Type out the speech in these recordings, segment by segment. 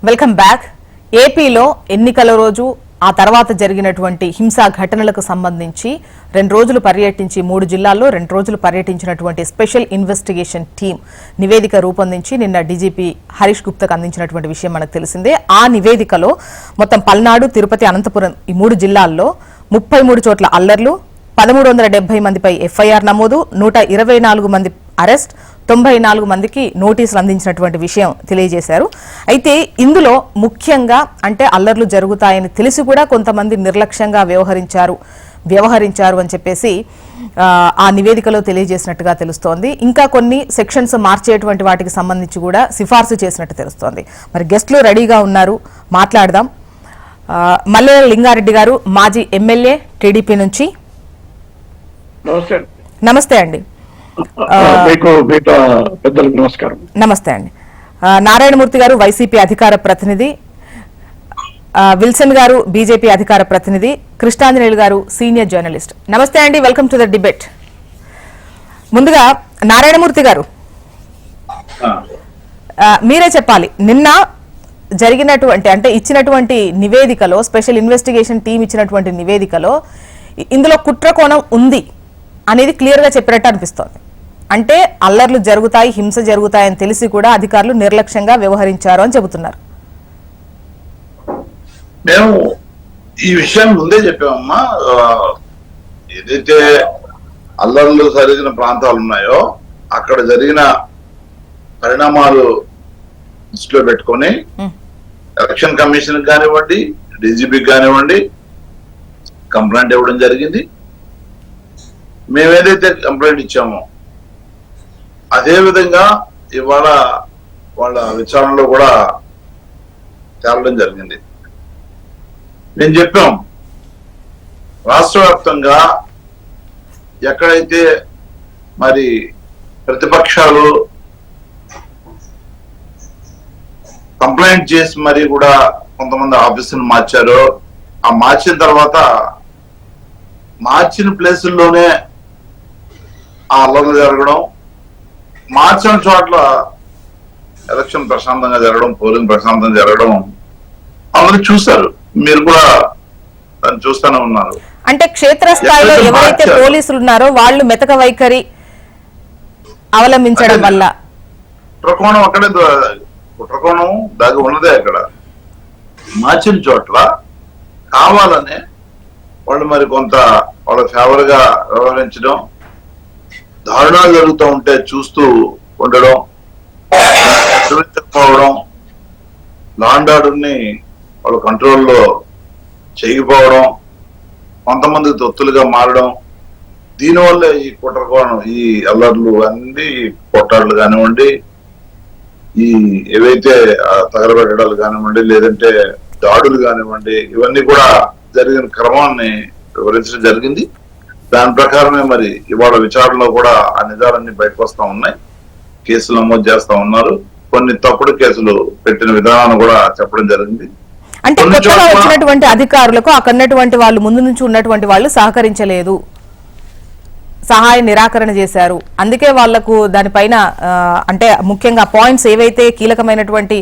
Welcome back. ఏపీలో ఎన్నికల రోజు ఆ తర్వాత జరిగినటువంటి హింసా ఘటనలకు సంబంధించి 2 రోజులు పర్యటించి 3 జిల్లాల్లో 2 రోజులు పర్యటించినటువంటి స్పెషల్ ఇన్వెస్టిగేషన్ టీం నివేదిక రూపొందించి నిన్న డీజీపీ హరీష్ గుప్తాకు అందించినటువంటి విషయం మనకు తెలిసిందే. ఆ నివేదికలో మొత్తం పల్నాడు, తిరుపతి, అనంతపురం ఈ 3 జిల్లాల్లో 33 చోట్ల అల్లర్లు, 1370 మందిపై ఎఫ్ఐఆర్ నమోదు, 124 మంది అరెస్ట్, 94 మందికి నోటీసులు అందించినటువంటి విషయం తెలియజేశారు. అయితే ఇందులో ముఖ్యంగా అంటే అల్లర్లు జరుగుతాయని తెలిసి కూడా కొంతమంది నిర్లక్ష్యంగా వ్యవహరించారు అని చెప్పేసి ఆ నివేదికలో తెలియజేసినట్టుగా తెలుస్తోంది. ఇంకా కొన్ని సెక్షన్స్ మార్చేటువంటి వాటికి సంబంధించి కూడా సిఫార్సు చేసినట్టు తెలుస్తోంది. మరి గెస్టులు రెడీగా ఉన్నారు, మాట్లాడదాం. మల్లెల లింగారెడ్డి గారు, మాజీ ఎమ్మెల్యే టీడీపీ నుంచి. నమస్తే అండి. నమస్తే అండి. నారాయణమూర్తి గారు, వైసీపీ అధికార ప్రతినిధి. విల్సన్ గారు, బీజేపీ అధికార ప్రతినిధి. కృష్ణాంజనేయులు గారు, సీనియర్ జర్నలిస్ట్. నమస్తే అండి, వెల్కమ్ టు ద డిబేట్. ముందుగా నారాయణమూర్తి గారు, మీరే చెప్పాలి, నిన్న జరిగినటువంటి అంటే ఇచ్చినటువంటి నివేదికలో, స్పెషల్ ఇన్వెస్టిగేషన్ టీం ఇచ్చినటువంటి నివేదికలో ఇందులో కుట్ర కోణం ఉంది అనేది క్లియర్ గా చెప్పినట్టు అనిపిస్తోంది. అంటే అల్లర్లు జరుగుతాయి, హింస జరుగుతాయని తెలిసి కూడా అధికారులు నిర్లక్ష్యంగా వ్యవహరించారు అని చెబుతున్నారు. మేము ఈ విషయం ముందే చెప్పామమ్మా. ఏదైతే అల్లర్లు జరిగిన ప్రాంతాలు ఉన్నాయో అక్కడ జరిగిన పరిణామాలు దృష్టిలో పెట్టుకొని ఎలక్షన్ కమిషన్ కానివ్వండి, డీజీపీకి కానివ్వండి కంప్లైంట్ ఇవ్వడం జరిగింది. మేమేదైతే కంప్లైంట్ ఇచ్చామో అదే విధంగా ఇవాళ వాళ్ళ విచారణలో కూడా తేలడం జరిగింది. నేను చెప్పాం, రాష్ట్ర వ్యాప్తంగా ఎక్కడైతే మరి ప్రతిపక్షాలు కంప్లైంట్ చేసి మరి కూడా కొంతమంది ఆఫీసులు మార్చారో, ఆ మార్చిన తర్వాత మార్చిన ప్లేసుల్లోనే ఆ అల్లర్లు జరగడం, మార్చిన చోట్ల ఎలక్షన్ ప్రశాంతంగా జరగడం, పోలింగ్ ప్రశాంతంగా జరగడం అందరూ చూశారు. మీరు కూడా దాన్ని చూస్తూనే ఉన్నారు. అంటే క్షేత్రస్థాయిలో ఎవరైతే పోలీసులు ఉన్నారో వాళ్ళు మెతక వైఖరి అవలంబించడం వల్ల కుట్రకోణం అక్కడే, కుట్రకోణం దాగి ఉన్నదే అక్కడ. మార్చిన చోట్ల కావాలనే వాళ్ళు మరి కొంత వాళ్ళ ఫేవర్ గా వ్యవహరించడం, దారుణాలు జరుగుతూ ఉంటే చూస్తూ ఉండడం, పోవడం, లా అండ్ ఆర్డర్ ని వాళ్ళ కంట్రోల్లో చేయకపోవడం, కొంతమంది తొత్తులుగా మారడం, దీనివల్ల ఈ కుట్రకోణం, ఈ అల్లర్లు అన్ని కొట్టాళ్ళు కానివ్వండి, ఈ ఏవైతే తగలబెట్టడాలు కానివ్వండి, లేదంటే దాడులు కానివ్వండి, ఇవన్నీ కూడా జరిగిన క్రమాన్ని వివరించడం జరిగింది. దాని ప్రకారమే మరి ఇవాళ విచారణలో కూడా ఆ నిజాలన్నీ బయటకు వస్తా ఉన్నాయి. కేసులు నమోదు చేస్తా ఉన్నారు. కొన్ని తప్పుడు కేసులు పెట్టిన విధానాన్ని కూడా చెప్పడం జరిగింది. అంటే కొత్తగా వచ్చినటువంటి అధికారులకు అక్కడ ఉన్నటువంటి వాళ్ళు, ముందు నుంచి ఉన్నటువంటి వాళ్ళు సహకరించలేదు, సహాయ నిరాకరణ చేశారు. అందుకే వాళ్లకు దానిపైన అంటే ముఖ్యంగా పాయింట్స్ ఏవైతే కీలకమైనటువంటి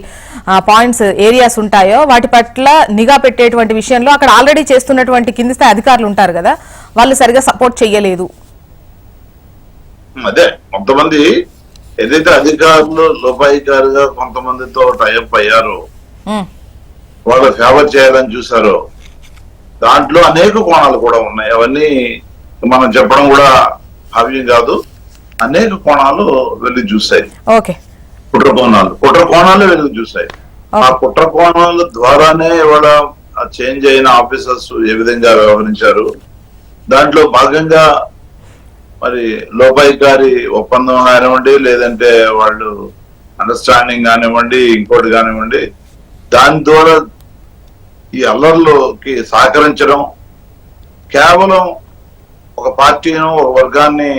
పాయింట్స్ ఏరియాస్ ఉంటాయో వాటి పట్ల నిఘా పెట్టేటువంటి విషయంలో అక్కడ ఆల్రెడీ చేస్తున్నటువంటి కింది స్థాయి అధికారులు ఉంటారు కదా, వాళ్ళు సరిగా సపోర్ట్ చేయలేదు. అదే కొంతమంది ఏదైతే అధికారులు లోపాయికారిగా కొంతమందితో టైఅప్ అయ్యారో, వాళ్ళు ఫేవర్ చేయాలని చూసారో, దాంట్లో అనేక కోణాలు కూడా ఉన్నాయి. అవన్నీ మనం చెప్పడం కూడా భావ్యం కాదు. అనేక కోణాలు వెళ్ళి చూసాయి. కుట్ర కోణాలు వెళ్ళి చూసాయి. ఆ కుట్ర కోణాల ద్వారానే ఇవాళ చేంజ్ అయిన ఆఫీసర్స్ ఏ విధంగా వ్యవహరించారు, దాంట్లో భాగంగా మరి లోపాయికారి ఒప్పందం కానివ్వండి, లేదంటే వాళ్ళు అండర్స్టాండింగ్ కానివ్వండి, ఇంకోటి కానివ్వండి, దాని ద్వారా ఈ అల్లర్లోకి సహకరించడం, కేవలం ఒక పార్టీను, ఒక వర్గాన్ని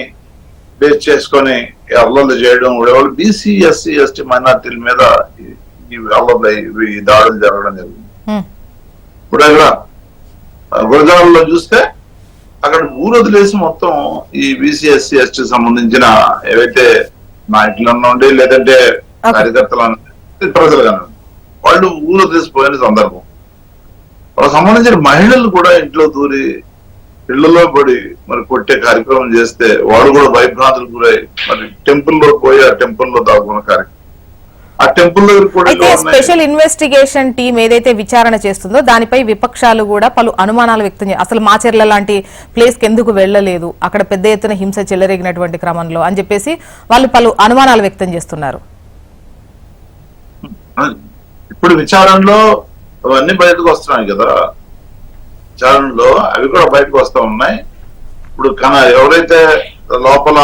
బేస్ చేసుకొని అల్లర్లు చేయడం, బీసీ, ఎస్సీ, ఎస్టీ మైనార్టీల మీద ఈ అల్లర్లు, ఈ దాడులు జరగడం జరిగింది. ఇప్పుడు అక్కడ గురజాలలో చూస్తే అక్కడ ఊరు వదిలేసి మొత్తం ఈ బీసీ, ఎస్సీ, ఎస్టీ సంబంధించిన ఏవైతే నాయకులు ఉండి, లేదంటే కార్యకర్తలు ప్రజలు కానివ్వండి, వాళ్ళు ఊరు తీసిపోయిన సందర్భం. వాళ్ళకి సంబంధించిన మహిళలు కూడా ఇంట్లో దూరి ఇళ్లలో పడి మరి కొట్టే కార్యక్రమం చేస్తే వాడు కూడా భయభ్రాంతులకు గురై మరి టెంపుల్లో పోయి ఆ టెంపుల్లో దాక్కున్న కార్యక్రమం. ఆ టెంపుల్ దగ్గర కూడా అయితే స్పెషల్ ఇన్వెస్టిగేషన్ టీం ఏదైతే విచారణ చేస్తుందో దానిపై విపక్షాలు కూడా పలు అనుమానాలు వ్యక్తం అసలు మాచర్ల లాంటి ప్లేస్ కి ఎందుకు వెళ్లలేదు, అక్కడ పెద్ద ఎత్తున హింస చెలరేగినటువంటి క్రమంలో అని చెప్పేసి వాళ్ళు పలు అనుమానాలు వ్యక్తం చేస్తున్నారు. ఇప్పుడు విచారణలో అవన్నీ బయటకు వస్తున్నాయి కదా, విచారణలో అవి కూడా బయటకు వస్తా ఉన్నాయి. ఇప్పుడు ఎవరైతే లోపల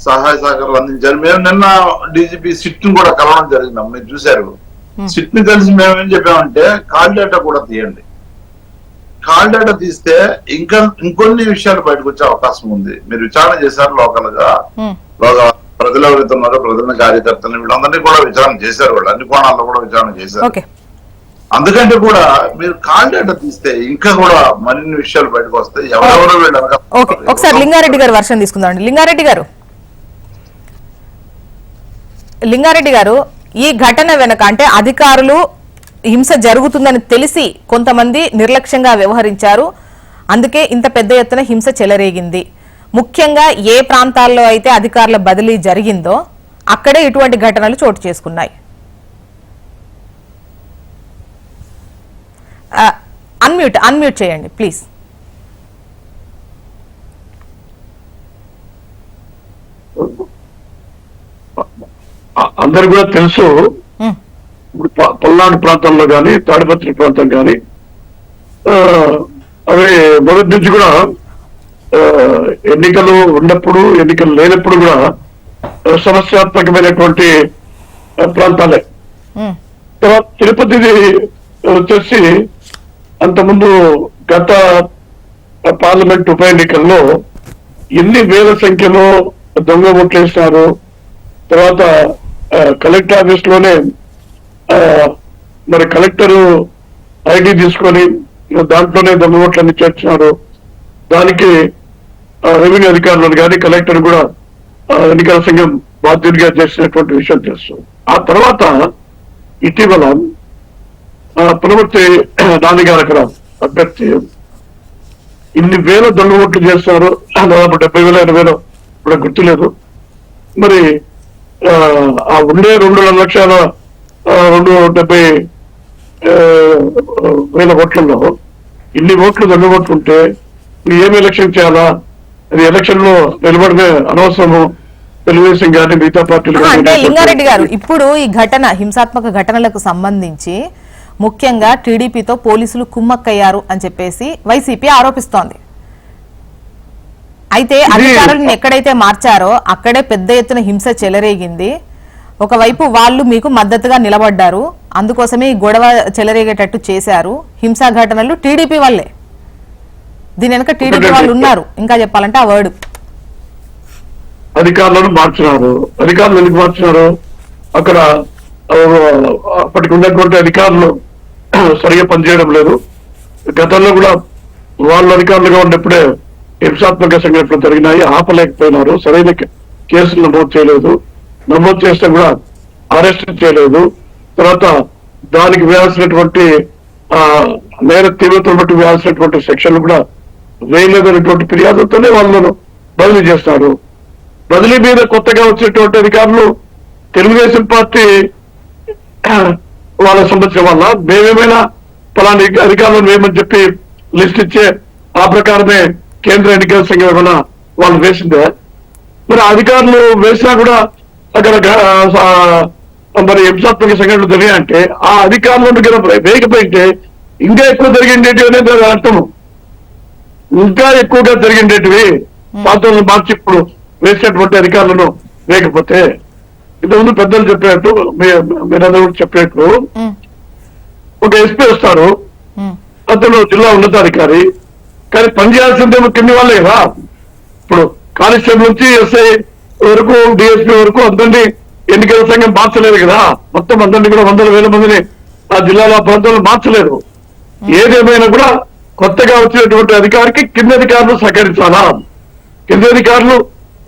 సహాయ సహకారాలు అందించారు, మేము నిన్న డీజీపీ సిట్ ను కూడా కలవడం జరిగిందాం. మీరు చూశారు, సిట్ ని కలిసి మేము ఏం చెప్పామంటే కాల్ డేటా కూడా తీయండి, కాల్ డేటా తీస్తే ఇంకా ఇంకొన్ని విషయాలు బయటకు వచ్చే అవకాశం ఉంది. మీరు విచారణ చేశారు లోకల్ గా, ప్రజలు ఎవరైతే ఉన్నారో ప్రజల కార్యకర్తలు వీళ్ళందరినీ కూడా విచారణ చేశారు, వాళ్ళు అన్ని కోణాల్లో కూడా విచారణ చేశారు. అందుకంటే కూడా మీరు కాల్ డేటా తీస్తే ఇంకా కూడా మరిన్ని విషయాలు బయటకు వస్తాయి. ఎవరెవరో వీళ్ళు ఒకసారి లింగారెడ్డి గారు వర్షం తీసుకుందాం. లింగారెడ్డి గారు ఈ ఘటన వెనక అంటే అధికారులు హింస జరుగుతుందని తెలిసి కొంతమంది నిర్లక్ష్యంగా వ్యవహరించారు, అందుకే ఇంత పెద్ద ఎత్తున హింస చెలరేగింది. ముఖ్యంగా ఏ ప్రాంతాల్లో అయితే అధికారుల బదిలీ జరిగిందో అక్కడే ఇటువంటి ఘటనలు చోటు చేసుకున్నాయి. అన్మ్యూట్ చేయండి ప్లీజ్. అందరు కూడా తెలుసు, ఇప్పుడు పల్నాడు ప్రాంతంలో కానీ తాడిపత్రి ప్రాంతం కానీ అవి మొదటి నుంచి కూడా ఎన్నికలు ఉన్నప్పుడు ఎన్నికలు లేనప్పుడు కూడా సమస్యాత్మకమైనటువంటి ప్రాంతాలే. తర్వాత తిరుపతిది వచ్చేసి అంతకుముందు గత పార్లమెంట్ ఉప ఎన్నికల్లో ఎన్ని వేల సంఖ్యలో దొంగ ఓట్లు వేసినారు. తర్వాత కలెక్టర్ ఆఫీస్ లోనే మరి కలెక్టర్ ఐడి తీసుకొని దాంట్లోనే దొంగ ఓట్లన్నీ చేర్చినారు. దానికి రెవెన్యూ అధికారులను కానీ కలెక్టర్ కూడా ఎన్నికల సంఘం బాధ్యుడిగా చేసినటువంటి విషయం తెలుసు. ఆ తర్వాత ఇటీవల పునవర్తి నాన్నగారు అక్కడ అభ్యర్థి ఇన్ని వేల దొంగ ఓట్లు చేస్తున్నారు, దాదాపు 70,000 80,000 కూడా గుర్తులేదు. మరి ఆ ఉండే 2,70,000 ఓట్లలో ఇన్ని ఓట్లు దొంగ ఓట్లు ఉంటే ఏమి ఎలక్షన్ చేయాలా? అది ఎలక్షన్ లో నిలబడితే అనవసరము. తెలుగుదేశం కానీ మిగతా పార్టీలు అంటే లింగారెడ్డి గారు ఇప్పుడు ఈ ఘటన హింసాత్మక ఘటనలకు సంబంధించి ముఖ్యంగా టీడీపీతో పోలీసులు కుమ్మక్కయ్యారు అని చెప్పేసి వైసీపీ ఆరోపిస్తోంది. అయితే అధికారులను ఎక్కడైతే మార్చారో అక్కడే పెద్ద ఎత్తున హింస చెలరేగింది. ఒకవైపు వాళ్ళు మీకు మద్దతుగా నిలబడ్డారు, అందుకోసమే ఈ గొడవ చెలరేగేటట్టు చేశారు. హింసా ఘటనలు టీడీపీ వల్లే, దీని వెనక టీడీపీ వాళ్ళు ఉన్నారు. ఇంకా చెప్పాలంటే ఆ వర్డ్ అధికారులను మార్చినారు. అధికారులు ఎందుకు మార్చినారు? అక్కడ అప్పటికి ఉన్నటువంటి అధికారులు సరిగా పనిచేయడం లేదు. గతంలో కూడా వాళ్ళు అధికారులుగా ఉన్నప్పుడే హింసాత్మక సంఘటనలు జరిగినాయి, ఆపలేకపోయినారు. సరైన కేసులు నమోదు చేయలేదు, నమోదు చేస్తే కూడా అరెస్ట్ చేయలేదు. తర్వాత దానికి వేయాల్సినటువంటి నేర తీవ్రతను బట్టి వేయాల్సినటువంటి సెక్షన్లు కూడా వేయలేదనేటువంటి ఫిర్యాదులతోనే వాళ్ళను బదిలీ చేస్తారు. బదిలీ మీద కొత్తగా వచ్చేటువంటి అధికారులు తెలుగుదేశం పార్టీ వాళ్ళకి సంబంధించిన వల్ల మేమేమైనా ఫలాని అధికారులను వేయమని చెప్పి లిస్ట్ ఇచ్చే ఆ ప్రకారమే కేంద్ర ఎన్నికల సంఘం ఏమైనా వాళ్ళు వేసిందే. మరి అధికారులు వేసినా కూడా అక్కడ మరి హింసాత్మక సంఘటనలు జరిగాయంటే ఆ అధికారులను వేయకపోయింటే ఇంకా ఎక్కువ జరిగిండేటివి అనేది అర్థము. ఇంకా ఎక్కువగా జరిగిండేటివి పాత్రలను మార్చి ఇప్పుడు వేసినటువంటి అధికారులను వేయకపోతే. ఇంతకుముందు పెద్దలు చెప్పినట్టు మీరందరూ కూడా చెప్పినట్టు ఒక ఎస్పీ వస్తారు, అతను జిల్లా ఉన్నతాధికారి, కానీ పనిచేయాల్సిందేమో కింది వాళ్ళే కదా. ఇప్పుడు కానిస్టేబుల్ నుంచి ఎస్ఐ వరకు డిఎస్పీ వరకు అందరినీ ఎన్నికల సంఘం మార్చలేదు కదా. మొత్తం అందరినీ కూడా 100,000 మందిని ఆ జిల్లాలో ప్రాంతంలో మార్చలేదు. ఏదేమైనా కూడా కొత్తగా వచ్చినటువంటి అధికారికి కింద అధికారులు సహకరించాలా? కింద అధికారులు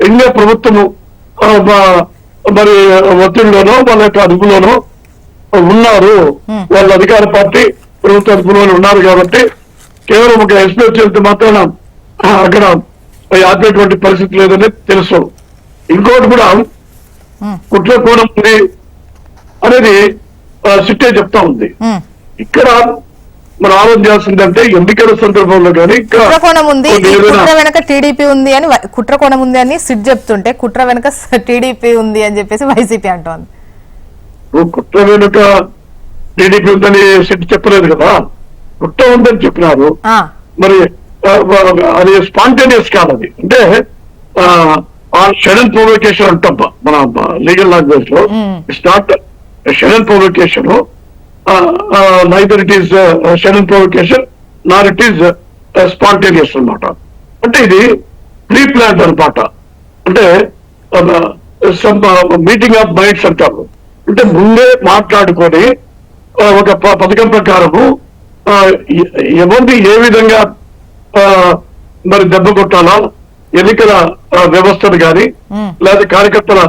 ఎన్నో ప్రభుత్వము మరి ఒత్తిడిలోనో వాళ్ళ యొక్క అదుపులోనో ఉన్నారు. వాళ్ళ అధికార పార్టీ ప్రభుత్వ తరఫున ఉన్నారు కాబట్టి కేవలం ఒక ఎస్పీ వచ్చేంత మాత్రాన అక్కడ ఆపేటువంటి పరిస్థితి లేదని తెలుసు. ఇంకోటి కూడా కుట్ర కోణం ఉంది అనేది సిట్టే చెప్తా ఉంది. ఇక్కడ మనం ఆలోచించాల్సిందంటే ఎన్నికల సందర్భంలో కానీ కుట్రకోణం ఉంది, కుట్ర వెనక టీడీపీ ఉంది అని కుట్రకోణం ఉంది అని సిట్ చెప్తుంటే కుట్ర వెనక టీడీపీ ఉంది అని చెప్పేసి వైసీపీ అంటోంది. కుట్ర వెనుక టీడీపీ ఉందని సిట్ చెప్పలేదు కదా, కుట్ర ఉందని చెప్పినారు. మరి అది స్పాంటేనియస్ కాదు, అది అంటే షడన్ ప్రొవోకేషన్ అంటాం మన లీగల్ లాంగ్వేజ్ లో. It's not sudden provocation, neither it is sudden provocation Nar it is spontaneous అనమాట. అంటే ఇది ప్రీ ప్లాన్ అనమాట. అంటే మీటింగ్ ఆఫ్ మైండ్స్ అంటారు. అంటే ముందే మాట్లాడుకొని ఒక పథకం ప్రకారము ఎవరిని ఏ విధంగా మరి దెబ్బ కొట్టాలా, ఎన్నికల వ్యవస్థను కానీ లేదా కార్యకర్తల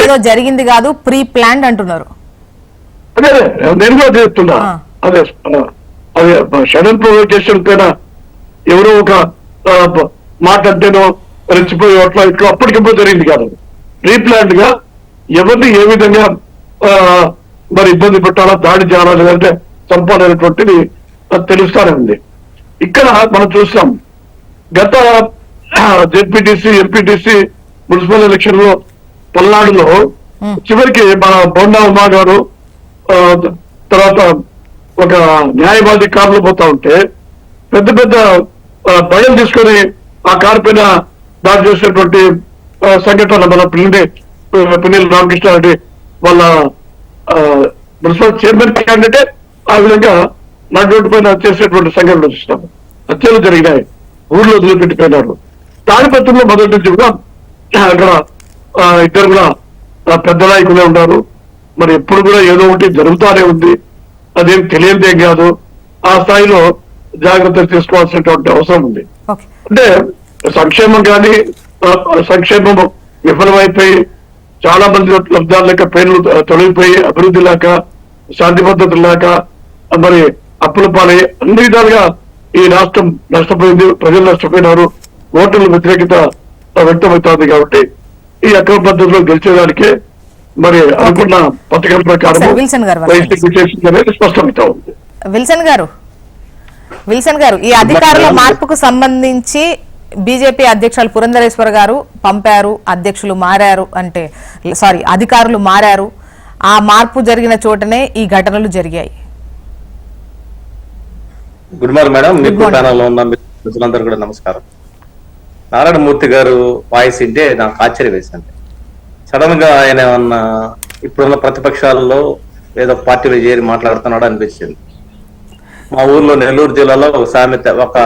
ఏదో జరిగింది కాదు, ప్రీ ప్లాన్ అంటున్నారు. అదే నేను కూడా చెప్తున్నా. అదే అదే షడన్ ప్రొవోకేషన్ పైన ఎవరో ఒక మాట అంటేనో రెచ్చిపోయి అట్లా ఇట్లా అప్పటికప్పుడు జరిగింది కాదు. ప్రీ ప్లాన్డ్ గా ఎవరిని ఏ విధంగా మరి ఇబ్బంది పెట్టాలా, దాడి చేయాలా, లేదంటే చంపాలనేటువంటిది తెలుస్తానే ఉంది. ఇక్కడ మనం చూస్తాం గత జెడ్పీటీసీ, ఎంపీటీసీ, మున్సిపల్ ఎలక్షన్ లో పల్నాడులో చివరికి మన బొండా ఉమా గారు తర్వాత ఒక న్యాయవాది కార్లు పోతా ఉంటే పెద్ద పెద్ద బయలు తీసుకొని ఆ కారు పైన దాడి చేసినటువంటి సంఘటన మన పిన్నెల రామకృష్ణారెడ్డి వాళ్ళ మున్సిపల్ చైర్మన్ క్యాండిడేట్ ఆ విధంగా నడ్డు పైన చేసేటువంటి సంఘటనలు చూస్తాము. హత్యలు జరిగినాయి, ఊర్లో వదిలిపెట్టిపోయినారు. తాడిపత్రంలో మొదటి నుంచి కూడా అక్కడ ఇద్దరు కూడా పెద్ద నాయకులే ఉన్నారు. మరి ఎప్పుడు కూడా ఏదో ఒకటి జరుగుతానే ఉంది, అదేం తెలియదేం కాదు. ఆ స్థాయిలో జాగ్రత్తలు తీసుకోవాల్సినటువంటి అవసరం ఉంది. అంటే సంక్షేమం కానీ సంక్షేమం విఫలమైపోయి చాలా మంది లబ్ధాలు లేక పేర్లు తొలగిపోయి అభివృద్ధి లేక శాంతి పద్ధతులు లేక మరి అప్పుల పాలై అన్ని విధాలుగా ఈ రాష్ట్రం నష్టపోయింది, ప్రజలు నష్టపోయినారు, ఓటర్ల వ్యతిరేకత వ్యక్తమవుతోంది. కాబట్టి ఈ అక్రమ పద్ధతిలో గెలిచేదానికే మరి అనుకున్న పథకం ప్రకారం అనేది స్పష్టమవుతా ఉంది. విల్సన్ గారు ఈ అధికారుల మార్పుకు సంబంధించి బీజేపీ అధ్యక్షులు పురంధరేశ్వర్ గారు పంపారు, అధ్యక్షులు మారారు అంటే అధికారులు మారారు. ఆ మార్పు జరిగిన చోటనే ఈ ఘటనలు జరిగాయి. గుడ్ మార్నింగ్ మేడం, మీకు ప్యానల్లో ఉన్న ప్రజలందరూ కూడా నమస్కారం. నారాయణమూర్తి గారు వాయిస్ ఇంటే నాకు ఆశ్చర్యం వేసింది. సడన్ గా ఆయన ఏమన్నా ఇప్పుడున్న ప్రతిపక్షాలలో ఏదో పార్టీలో చేరి మాట్లాడుతున్నాడు అనిపించింది. మా ఊర్లో నెల్లూరు జిల్లాలో ఒక సామెత, ఒక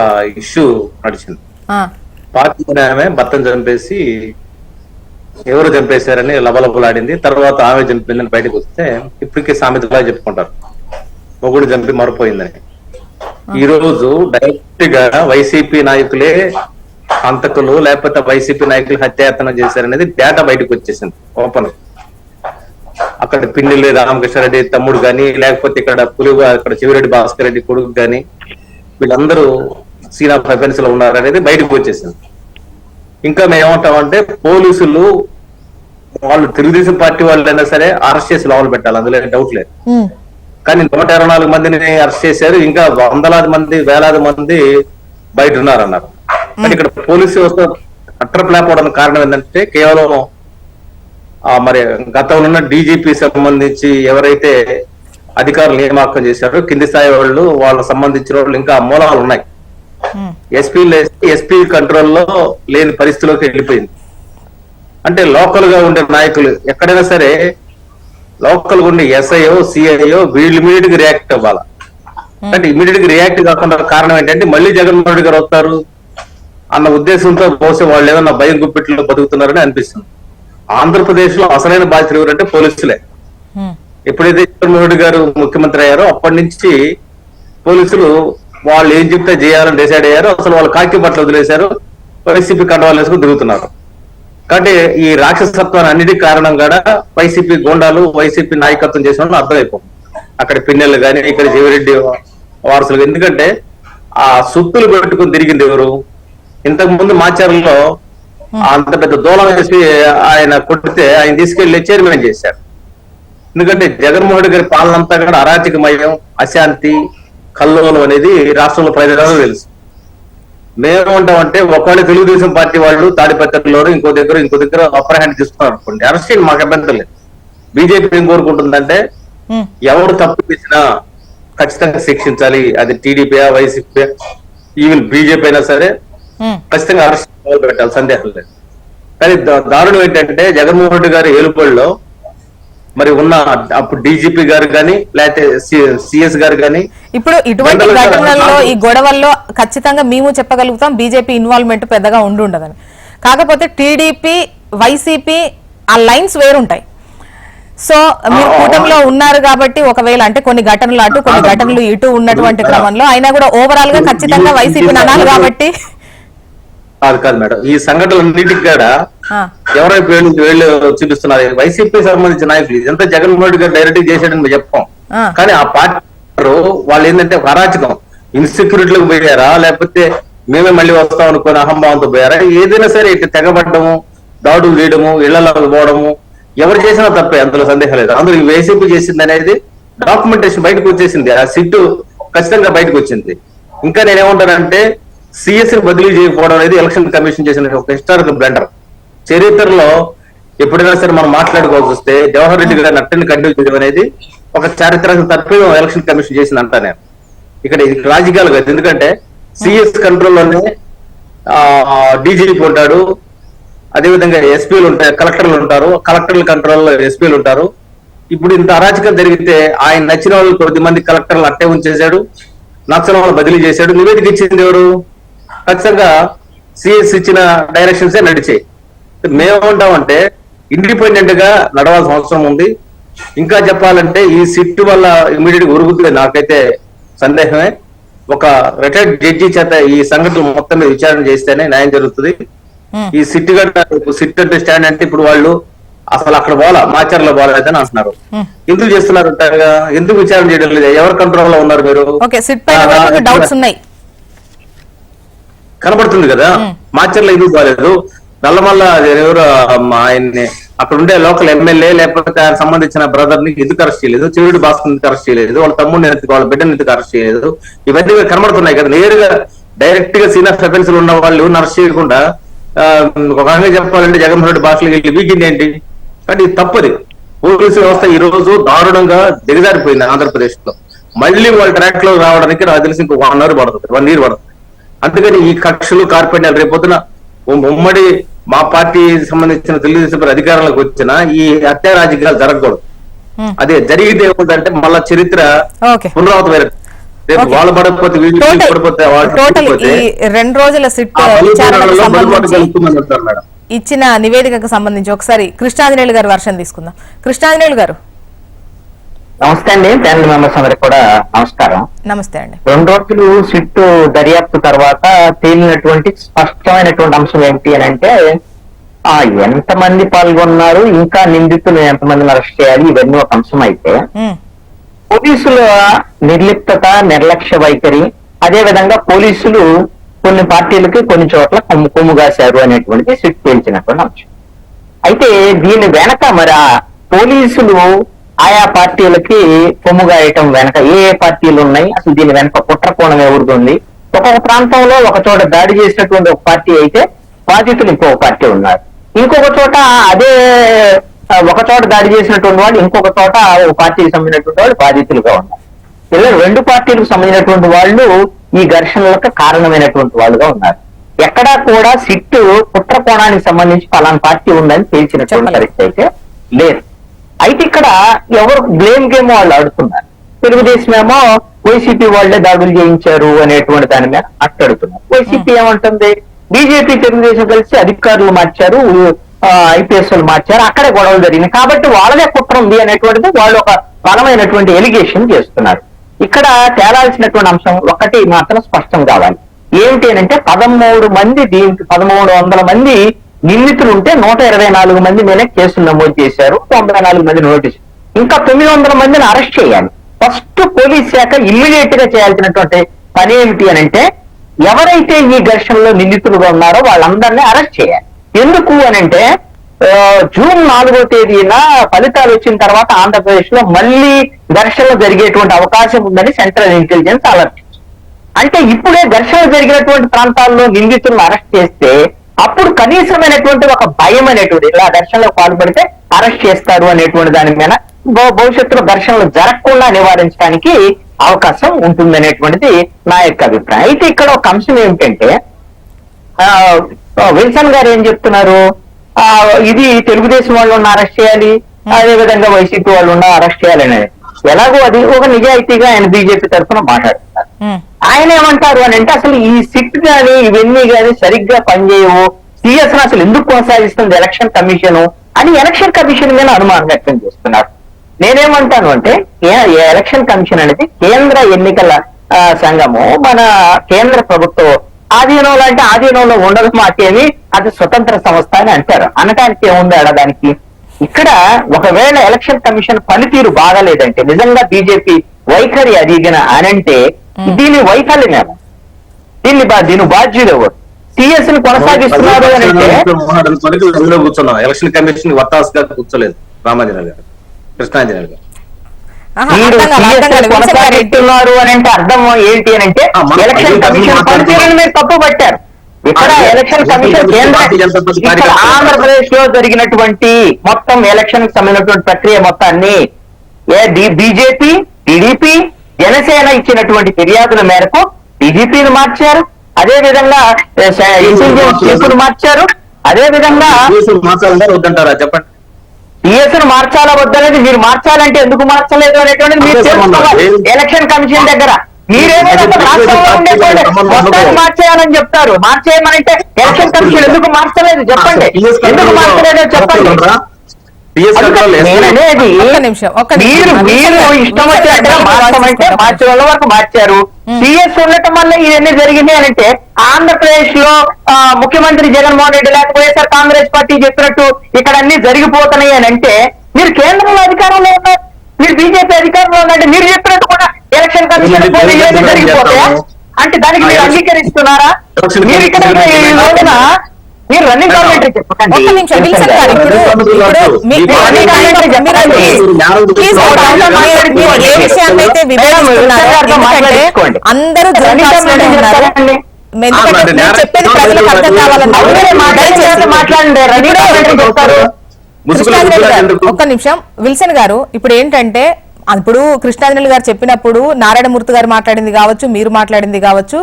ఇష్యూ నడిచింది. పార్టీ ఆమె భర్తను చంపేసి ఎవరు చంపేశారని లబలబలాడింది. తర్వాత ఆమె చంపిందని బయటకు వస్తే ఇప్పటికీ సామెతలా చెప్పుకుంటారు, మొగుడు చంపి మరిపోయిందని. ఈ రోజు డైరెక్ట్ గా వైసీపీ నాయకులే హంతకులు లేకపోతే వైసీపీ నాయకులు హత్యాయత్నం చేశారనేది డేటా బయటకు వచ్చేసింది ఓపెన్. అక్కడ పిన్నెల్లి రామకృష్ణారెడ్డి తమ్ముడు గాని లేకపోతే ఇక్కడ చెవిరెడ్డి భాస్కర్ రెడ్డి కొడుకు గాని వీళ్ళందరూ సీన్ ఆఫ్ అఫెన్స్ లో ఉన్నారనేది బయటకు వచ్చేసింది. ఇంకా మేము ఏమంటామంటే పోలీసులు వాళ్ళు తెలుగుదేశం పార్టీ వాళ్ళైనా సరే అరెస్ట్ చేసి లోపల పెట్టాలి, అందులో డౌట్ లేదు. కానీ 124 మందిని అరెస్ట్ చేశారు, ఇంకా వందలాది మంది వేలాది మంది బయట ఉన్నారన్నారు. కానీ ఇక్కడ పోలీసు వ్యవస్థ అట్రప్లేకపోవడానికి కారణం ఏంటంటే కేవలం మరి గతంలో ఉన్న డీజీపీ సంబంధించి ఎవరైతే అధికారులు నియామకం చేశారో కింది స్థాయి వాళ్ళకు సంబంధించిన వాళ్ళు ఇంకా మూలాలు ఉన్నాయి. ఎస్పీ కంట్రోల్లో లేని పరిస్థితిలోకి వెళ్ళిపోయింది. అంటే లోకల్ గా ఉండే నాయకులు ఎక్కడైనా సరే లోకల్ గా ఉండే ఎస్ఐఓ సిఐఓ వీళ్ళు ఇమీడియట్ గా రియాక్ట్ అవ్వాలా. అంటే ఇమీడియట్ గా రియాక్ట్ కాకుండా కారణం ఏంటంటే మళ్ళీ జగన్మోహన్ రెడ్డి గారు వస్తారు అన్న ఉద్దేశంతో బహుశా వాళ్ళు ఏదన్నా భయం గుప్పిట్లో బతుకుతున్నారని అనిపిస్తుంది. ఆంధ్రప్రదేశ్ లో అసలైన బాధ్యత ఎవరంటే పోలీసులే. ఎప్పుడైతే జగన్మోహన్ రెడ్డి గారు ముఖ్యమంత్రి అయ్యారో అప్పటి నుంచి పోలీసులు వాళ్ళు ఏం చెప్తే చేయాలని డిసైడ్ అయ్యారు. అసలు వాళ్ళు కాకి బట్టలు వదిలేశారు, వైసీపీ కండవాలు వేసుకుని తిరుగుతున్నారు. కాబట్టి ఈ రాక్షసత్వాన్ని అన్నిటి కారణం కూడా వైసీపీ గోండాలు, వైసీపీ నాయకత్వం చేసిన వాళ్ళు అర్థమైపోతుంది. అక్కడ పిన్నెలు కానీ ఇక్కడ జీవిరెడ్డి వారసులు. ఎందుకంటే ఆ సుత్తులు పెట్టుకుని తిరిగింది ఎవరు? ఇంతకు ముందు మాచర్లలో అంత పెద్ద దూలం వేసి ఆయన కొట్టితే ఆయన తీసుకెళ్లి చైర్మన్ చేశారు. ఎందుకంటే జగన్మోహన్ రెడ్డి గారి పాలన అంతా కూడా అరాచకమయం, అశాంతి, కల్లోలం అనేది రాష్ట్రంలో ప్రజలకు తెలుసు. మేమేమంటామంటే ఒకవేళ తెలుగుదేశం పార్టీ వాళ్ళు తాడిపత్రిలో ఇంకో దగ్గర అప్పర్ హ్యాండ్ తీసుకున్నారు అనుకోండి, అరెస్ట్ చేయండి, మాకు అభ్యంతరం లేదు. బీజేపీ ఏం కోరుకుంటుందంటే ఎవరు తప్పు చేసినా ఖచ్చితంగా శిక్షించాలి. అది టీడీపీ, వైసీపీ, ఈవెన్ బీజేపీ అయినా సరే ఖచ్చితంగా అరెస్ట్ పెట్టాలి, సందేహం లేదు. కానీ దారుణం ఏంటంటే జగన్మోహన్ రెడ్డి గారి ఏలుబడిలో మరి ఉన్న అప్పుడు డీజీపీ గారు కానీ లేకపోతే సిఎస్ గారు కానీ ఇప్పుడు ఇటువంటి ఘటనల్లో ఈ గొడవల్లో ఖచ్చితంగా మేము చెప్పగలుగుతాం బీజేపీ ఇన్వాల్వ్మెంట్ పెద్దగా ఉండదని. కాకపోతే టీడీపీ, వైసీపీ ఆ లైన్స్ వేరుంటాయి. సో మీరు కూటమిలో ఉన్నారు కాబట్టి ఒకవేళ అంటే కొన్ని ఘటనలు అటు కొన్ని ఘటనలు ఇటు ఉన్నటువంటి క్రమంలో అయినా కూడా ఓవరాల్ గా ఖచ్చితంగా వైసీపీ అనాలి కాబట్టి కాదు మేడం, ఈ సంఘటనలన్నిటికి కూడా ఎవరైపు వేళ్ళు చూపిస్తున్నారు వైసీపీ సంబంధించిన నాయకులు. ఇదంతా జగన్మోహన్ రెడ్డి గారు డైరెక్ట్ చేశాడని మేము చెప్పాం. కానీ ఆ పార్టీ వాళ్ళు ఏంటంటే అరాచకం, ఇన్సెక్యూరిటీలకు పోయారా లేకపోతే మేమే మళ్ళీ వస్తాం అనుకుని అహంభావంతో పోయారా? ఏదైనా సరే ఇట్లా తెగబడ్డము, దాడులు చేయడము, ఇళ్లలోకి పోవడము ఎవరు చేసినా తప్పే, అందులో సందేహం లేదు. అందులో ఈ వైసీపీ చేసింది అనేది డాక్యుమెంటేషన్ బయటకు వచ్చేసింది, ఆ సిట్టు ఖచ్చితంగా బయటకు వచ్చింది. ఇంకా నేనేమంటానంటే సిఎస్ ని బదిలీ చేయకపోవడం అనేది ఎలక్షన్ కమిషన్ చేసిన ఒక హిస్టారికల్ బ్లండర్. చరిత్రలో ఎప్పుడైనా సరే మనం మాట్లాడుకోవాల్సి వస్తే జవహర్ రెడ్డి గారి నట్టని కంటిన్యూ చేయడం అనేది ఒక చారిత్రక తప్పిదం ఎలక్షన్ కమిషన్ చేసింది అంటా నేను. ఇక్కడ ఇది రాజకీయాలు కాదు. ఎందుకంటే సిఎస్ కంట్రోల్లోనే డీజీపీ ఉంటాడు, అదేవిధంగా ఎస్పీలు ఉంటాయి, కలెక్టర్లు ఉంటారు, కలెక్టర్ల కంట్రోల్లో ఎస్పీలు ఉంటారు. ఇప్పుడు ఇంత అరాచకం జరిగితే ఆయన నచ్చిన వాళ్ళు కొద్దిమంది కలెక్టర్లు అట్టే ఉంచేశాడు, నచ్చిన వాళ్ళు బదిలీ చేశాడు. నివేదిక ఇచ్చింది ఎవరు? ఖచ్చితంగా సిఎస్ ఇచ్చిన డైరెక్షన్సే నడిచాయి. మేమేమంటామంటే ఇండిపెండెంట్ గా నడవాల్సిన అవసరం ఉంది. ఇంకా చెప్పాలంటే ఈ సిట్ వల్ల ఇమీడియట్ గా ఉరుగుతుంది నాకైతే సందేహమే. ఒక రిటైర్డ్ జడ్జి చేత ఈ సంఘటన మొత్తం మీద విచారణ చేస్తేనే న్యాయం జరుగుతుంది. ఈ సిట్ అంటే స్టాండ్ అంటే ఇప్పుడు వాళ్ళు అసలు అక్కడ మాచర్లో పోలేదని అంటున్నారు. ఎందుకు చేస్తున్నారు? ఎందుకు విచారణ చేయడం లేదు? ఎవరు కంట్రోల్ లో ఉన్నారు? మీరు కనబడుతుంది కదా, మాచర్లో ఎందుకు బాలేదు? నల్లమల్ల ఎవరు ఆయన్ని అక్కడ ఉండే లోకల్ ఎమ్మెల్యే లేకపోతే ఆయన సంబంధించిన బ్రదర్ ని ఎందుకు అరెస్ట్ చేయలేదు? చెవిడి భాస్కర్ ఎందుకు అరెస్ట్ చేయలేదు? వాళ్ళ తమ్ముడిని ఎందుకు, వాళ్ళ బిడ్డని ఎందుకు అరెస్ట్ చేయలేదు? ఇవన్నీ కనబడుతున్నాయి కదా. నేరుగా డైరెక్ట్ గా సీనియర్ అఫెన్స్ ఉన్న వాళ్ళు అరెస్ట్ చేయకుండా ఒక రకంగా చెప్పాలంటే జగన్మోహన్ రెడ్డి భాషలో వెళ్ళి వీకింది ఏంటి? కానీ ఇది తప్పది. పోలీసు వ్యవస్థ ఈ రోజు దారుణంగా దిగజారిపోయింది ఆంధ్రప్రదేశ్ లో. మళ్ళీ వాళ్ళ ట్రాక్ లో రావడానికి నాకు తెలిసి ఇంకో 1 year పడుతుంది, 1 year పడుతుంది. అందుకని ఈ కక్షలు కార్పొరేట్ రేపొద్దున ఉమ్మడి మా పార్టీ సంబంధించిన తెలుగుదేశం అధికారంలోకి వచ్చిన ఈ హత్య రాజకీయాలు జరగకూడదు. అదే జరిగితే ఏముందంటే మళ్ళా చరిత్ర పునరావృతమైన రేపు వాళ్ళు పడకపోతే వీళ్ళు పడిపోతే రెండు రోజుల సిట్ ఇచ్చిన నివేదికకు సంబంధించి ఒకసారి కృష్ణాంజనేయులు గారు వర్షం తీసుకుందాం. కృష్ణాంజనేయులు గారు నమస్తే అండి. ఫ్యామిలీ మెంబర్స్ అందరికి కూడా నమస్కారం. నమస్తే అండి. 2 రోజులు సిట్టు దర్యాప్తు తర్వాత తేలినటువంటి స్పష్టమైనటువంటి అంశం ఏంటి అని అంటే ఎంతమంది పాల్గొన్నారు, ఇంకా నిందితులు ఎంతమందిని అరెస్ట్ చేయాలి, ఇవన్నీ ఒక అంశం అయితే పోలీసుల నిర్లిప్తత, నిర్లక్ష్య వైఖరి, అదే విధంగా పోలీసులు కొన్ని పార్టీలకి కొన్ని చోట్ల కొమ్ము కాశారు అనేటువంటిది సిట్ తేల్చినటువంటి అంశం. అయితే దీని వెనక మరి పోలీసులు ఆయా పార్టీలకి కొమ్ముగాయటం వెనక ఏ పార్టీలు ఉన్నాయి, అసలు దీని వెనక కుట్రకోణం ఎవరిది? ఒక్కొక్క ప్రాంతంలో ఒక చోట దాడి చేసినటువంటి ఒక పార్టీ అయితే బాధితులు ఇంకొక పార్టీ ఉన్నారు. ఇంకొక చోట అదే ఒక చోట దాడి చేసినటువంటి వాళ్ళు ఇంకొక చోట ఒక పార్టీకి సంబంధించినటువంటి వాళ్ళు బాధితులుగా ఉన్నారు. ఇలా 2 పార్టీలకు సంబంధించినటువంటి వాళ్ళు ఈ ఘర్షణలకు కారణమైనటువంటి వాళ్ళుగా ఉన్నారు. ఎక్కడా కూడా సిట్టు కుట్రకోణానికి సంబంధించి పలానా పార్టీ ఉందని తేల్చినటువంటి పరిస్థితి అయితే లేదు. అయితే ఇక్కడ ఎవరు బ్లేమ్ గేమ్ వాళ్ళు ఆడుతున్నారు. తెలుగుదేశం ఏమో వైసీపీ వాళ్లే దాడులు చేయించారు అనేటువంటి దాని మీద అట్టడుతున్నారు. వైసీపీ ఏమంటుంది, బీజేపీ తెలుగుదేశం కలిసి అధికారులు మార్చారు, ఐపీఎస్ మార్చారు, అక్కడే గొడవలు జరిగినాయి కాబట్టి వాళ్ళదే కుట్ర ఉంది అనేటువంటిది వాళ్ళు ఒక బలమైనటువంటి ఎలిగేషన్ చేస్తున్నారు. ఇక్కడ తేలాల్సినటువంటి అంశం ఒకటి మాత్రం స్పష్టం కావాలి. ఏంటి అంటే 13 మంది 1300 మంది నిందితులు ఉంటే 124 మంది మీద కేసులు నమోదు చేశారు, 94 మంది నోటీసు, ఇంకా 900 మందిని అరెస్ట్ చేయాలి. ఫస్ట్ పోలీస్ శాఖ ఇమ్మీడియట్ గా చేయాల్సినటువంటి పని ఏమిటి అని అంటే ఎవరైతే ఈ ఘర్షణలో నిందితులుగా ఉన్నారో వాళ్ళందరినీ అరెస్ట్ చేయాలి. ఎందుకు అని అంటే జూన్ 4వ తేదీన ఫలితాలు వచ్చిన తర్వాత ఆంధ్రప్రదేశ్ లో మళ్ళీ ఘర్షణలు జరిగేటువంటి అవకాశం ఉందని సెంట్రల్ ఇంటెలిజెన్స్ అలర్ట్. అంటే ఇప్పుడే ఘర్షణ జరిగినటువంటి ప్రాంతాల్లో నిందితులను అరెస్ట్ చేస్తే అప్పుడు కనీసమైనటువంటి ఒక భయం అనేటువంటి ఇలా ఘర్షణలో పాల్పడితే అరెస్ట్ చేస్తారు అనేటువంటి దాని మీద భవిష్యత్తులో ఘర్షణలు జరగకుండా నివారించడానికి అవకాశం ఉంటుందనేటువంటిది నా యొక్క అభిప్రాయం. అయితే ఇక్కడ ఒక అంశం ఏమిటంటే విల్సన్ గారు ఏం చెప్తున్నారు, ఇది తెలుగుదేశం వాళ్ళు ఉన్న అరెస్ట్ చేయాలి, అదే విధంగా వైసీపీ వాళ్ళు ఉన్న అరెస్ట్ చేయాలి అనేది. ఎలాగో అది ఒక నిజాయితీగా ఆయన బీజేపీ తరఫున మాట్లాడుతున్నారు. ఆయన ఏమంటారు అని అంటే అసలు ఈ సిట్ గాని ఇవన్నీ గాని సరిగ్గా పనిచేయవు, సిఎస్ అసలు ఎందుకు కొనసాగిస్తుంది ఎలక్షన్ కమిషన్ అని ఎలక్షన్ కమిషన్ మీద అనుమానం వ్యక్తం చేస్తున్నారు. నేనేమంటాను అంటే ఎలక్షన్ కమిషన్ అనేది కేంద్ర ఎన్నికల సంఘము మన కేంద్ర ప్రభుత్వ ఆధీనంలో అంటే ఆధీనంలో ఉండదు మాకేమి, అది స్వతంత్ర సంస్థ అని అంటారు. అనటానికి ఏముంది ఆడదానికి? ఇక్కడ ఒకవేళ ఎలక్షన్ కమిషన్ పనితీరు బాగాలేదంటే నిజంగా బీజేపీ వైఖరి అడిగిన అనంటే దీని వైఫల్యమేమో, దీని బాధ్యులు ఎవరు? సిఎస్ ని కొనసాగిస్తున్నారు అని అంటే కూర్చున్నాం. ఎలక్షన్ కమిషన్ వత్తాసుగా కూర్చోలేదు రామాంజనేయులు గారు, కృష్ణాంజనేయులు గారు. మీరు సిఎస్ కొనసాగిస్తున్నారు అని అంటే అర్థం ఏంటి అని అంటే ఎలక్షన్ కమిషన్ పనితీరుని మీరు తప్పు పట్టారు. ఇక్కడ ఎలక్షన్ కమిషన్ కేంద్ర ఆంధ్రప్రదేశ్ లో జరిగినటువంటి మొత్తం ఎలక్షన్ కి సంబంధించినటువంటి ప్రక్రియ మొత్తాన్ని బీజేపీ, టీడీపీ, జనసేన ఇచ్చినటువంటి ఫిర్యాదుల మేరకు డీజీపీని మార్చారు, అదే విధంగా ఇంటెలిజెన్స్ చీఫ్ను మార్చారు, అదే విధంగా వద్దంటారా చెప్పండి. సిఎస్ ను మార్చాలా వద్దనేది మీరు మార్చాలంటే ఎందుకు మార్చలేదు అనేటువంటిది మీరు తెలుసుకోవాలి ఎలక్షన్ కమిషన్ దగ్గర. మీరేమో రాష్ట్రంలో ఉండేటువంటి మొత్తాన్ని మార్చేయాలని చెప్తారు, మార్చేయమనంటే ఎలక్షన్ కమిషన్ ఎందుకు మార్చలేదు చెప్పండి, ఎందుకు మార్చలేదో చెప్పండి. నేననేది మీరు ఇష్టం వచ్చినట్టుగా మార్చమంటే మార్చే వాళ్ళ వరకు మార్చారు. సిఎస్ ఉండటం వల్ల ఇవన్నీ జరిగింది అని అంటే ఆంధ్రప్రదేశ్ లో ముఖ్యమంత్రి జగన్మోహన్ రెడ్డి లేకపోతే వైఎస్ఆర్ కాంగ్రెస్ పార్టీ చెప్పినట్టు ఇక్కడ అన్ని జరిగిపోతున్నాయి అని అంటే మీరు కేంద్రంలో అధికారంలో ఉన్నారు, మీరు బీజేపీ అధికారంలో ఉందంటే మీరు చెప్పినట్టు కూడా ఎలక్షన్ కమిషన్ జరిగిపోతాయా అంటే దానికి మీరు అంగీకరిస్తున్నారా? మీరు ఇక్కడ ఈ రోజున మీరు రన్నింగ్ కామెంటరీ చెప్పకండి. అందరూ చెప్పేది ప్రజలకు అర్థం కావాలంటే ఒక్క నిమిషం విల్సన్ గారు, ఇప్పుడు ఏంటంటే ఇప్పుడు కృష్ణాంజలి గారు చెప్పినప్పుడు నారాయణమూర్తి గారు మాట్లాడింది కావచ్చు, మీరు మాట్లాడింది కావచ్చు,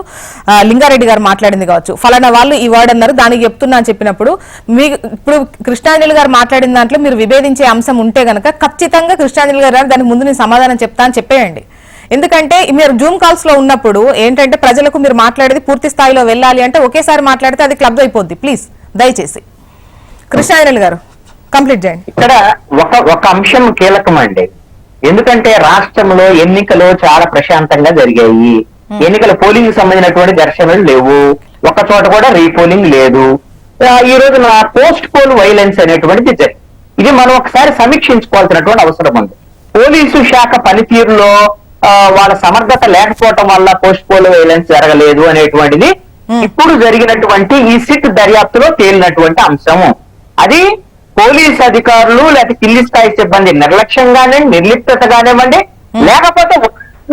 లింగారెడ్డి గారు మాట్లాడింది కావచ్చు, ఫలానా వాళ్ళు ఈ వర్డ్ అన్నారు దానికి చెప్తున్నా అని చెప్పినప్పుడు మీకు ఇప్పుడు కృష్ణాంజలి గారు మాట్లాడిన దాంట్లో మీరు విభేదించే అంశం ఉంటే గనక ఖచ్చితంగా కృష్ణాంజలి గారు దానికి ముందు నేను సమాధానం చెప్తా అని చెప్పేయండి. ఎందుకంటే మీరు జూమ్ కాల్స్ లో ఉన్నప్పుడు ఏంటంటే ప్రజలకు మీరు మాట్లాడేది పూర్తి స్థాయిలో వెళ్ళాలి అంటే ఒకేసారి మాట్లాడితే అది క్లబ్ అయిపోద్ది. ప్లీజ్ దయచేసి కృష్ణాంజలి గారు కంప్లీట్ చేయండి. ఇక్కడ ఒక అంశం కీలకం అండి, ఎందుకంటే రాష్ట్రంలో ఎన్నికలు చాలా ప్రశాంతంగా జరిగాయి, ఎన్నికల పోలింగ్ సంబంధించినటువంటి ఘర్షణలు లేవు, ఒక చోట కూడా రీపోలింగ్ లేదు. ఈ రోజున పోస్ట్ పోల్ వైలెన్స్ అనేటువంటిది జరిగింది. ఇది మనం ఒకసారి సమీక్షించుకోవాల్సినటువంటి అవసరం ఉంది. పోలీసు శాఖ పనితీరులో వాళ్ళ సమర్థత లేకపోవటం వల్ల పోస్ట్ పోల్ వైలెన్స్ జరగలేదు అనేటువంటిది ఇప్పుడు జరిగినటువంటి ఈ సిట్ దర్యాప్తులో తేలినటువంటి అంశము. అది పోలీస్ అధికారులు లేకపోతే కింది స్థాయి సిబ్బంది నిర్లక్ష్యంగానే నిర్లిప్తత కానివ్వండి, లేకపోతే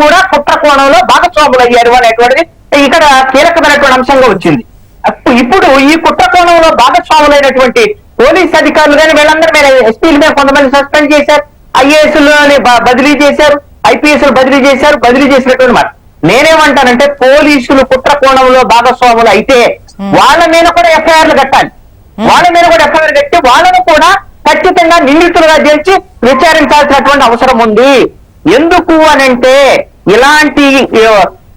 కూడా కుట్ర కోణంలో భాగస్వాములు అయ్యారు అనేటువంటిది ఇక్కడ కీలకమైనటువంటి అంశంగా వచ్చింది. ఇప్పుడు ఈ కుట్ర కోణంలో భాగస్వాములైనటువంటి పోలీస్ అధికారులు కానీ వీళ్ళందరూ మీద ఎస్పీల మీద కొంతమంది సస్పెండ్ చేశారు, ఐఏఎస్లని బదిలీ చేశారు, ఐపీఎస్ బదిలీ చేశారు, బదిలీ చేసినటువంటి మాట. నేనేమంటానంటే పోలీసులు కుట్ర కోణంలో భాగస్వాములు అయితే వాళ్ళ మీద కూడా ఎఫ్ఐఆర్లు కట్టాలి, వాళ్ళ మీద కూడా ఎఫ్ఐఆర్ కట్టి వాళ్ళను కూడా ఖచ్చితంగా నిందితులుగా చేర్చి విచారించాల్సినటువంటి అవసరం ఉంది. ఎందుకు అనంటే ఇలాంటి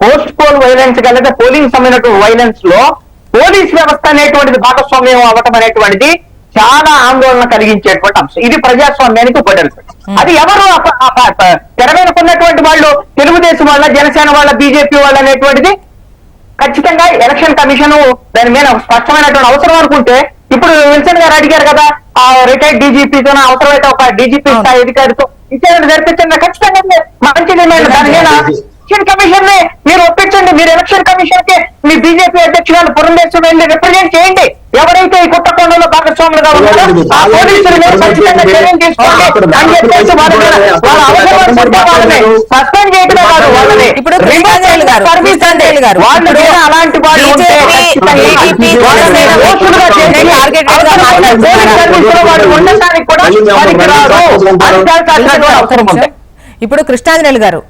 పోస్ట్ పోల్ వైలెన్స్ కలిగితే పోలింగ్ సంబంధించిన వైలెన్స్ లో పోలీస్ వ్యవస్థ అనేటువంటిది భాగస్వామ్యం అవ్వటం అనేటువంటిది చాలా ఆందోళన కలిగించేటువంటి అంశం. ఇది ప్రజాస్వామ్యానికి ఉపయోగపడుతుంది. అది ఎవరు తెర మీద ఉన్నటువంటి వాళ్ళు తెలుగుదేశం వాళ్ళ, జనసేన వాళ్ళ, బీజేపీ వాళ్ళ అనేటువంటిది ఖచ్చితంగా ఎలక్షన్ కమిషన్ దాని మీద స్పష్టమైనటువంటి అవసరం అనుకుంటే ఇప్పుడు విల్సన్ గారు అడిగారు కదా, ఆ రిటైర్డ్ డీజీపీతో అవసరమైతే ఒక డీజీపీ స్థాయి అధికారితో విచారణ జరిపించండి. ఖచ్చితంగా మంచి డిమాండ్. దాని మీద ఎలక్షన్ కమిషన్ ని మీరు ఒప్పించండి. మీరు ఎలక్షన్ కమిషన్ కి మీ బీజేపీ అధ్యక్షురాలు పురంధేశ్వరి వెళ్ళి రిప్రజెంట్ చేయండి. ఎవరైతే ఈ కుట్రకోణంలో భాగస్వాములుగా ఉన్నారో ఆ పోలీసుల మీద ఖచ్చితంగా చర్యలు తీసుకోండి అని చెప్పేసి వాళ్ళ వాళ్ళని సస్పెండ్ చేయడమే కాదు, వాళ్ళని ఇప్పుడు కృష్ణాంజలి గారు, కృష్ణాంజలి గారు, వాళ్ళు వేరే అలాంటి వాళ్ళు ఉంటే ఉండటానికి కూడా పనికిరాదు. ఇప్పుడు కృష్ణాంజలి గారు,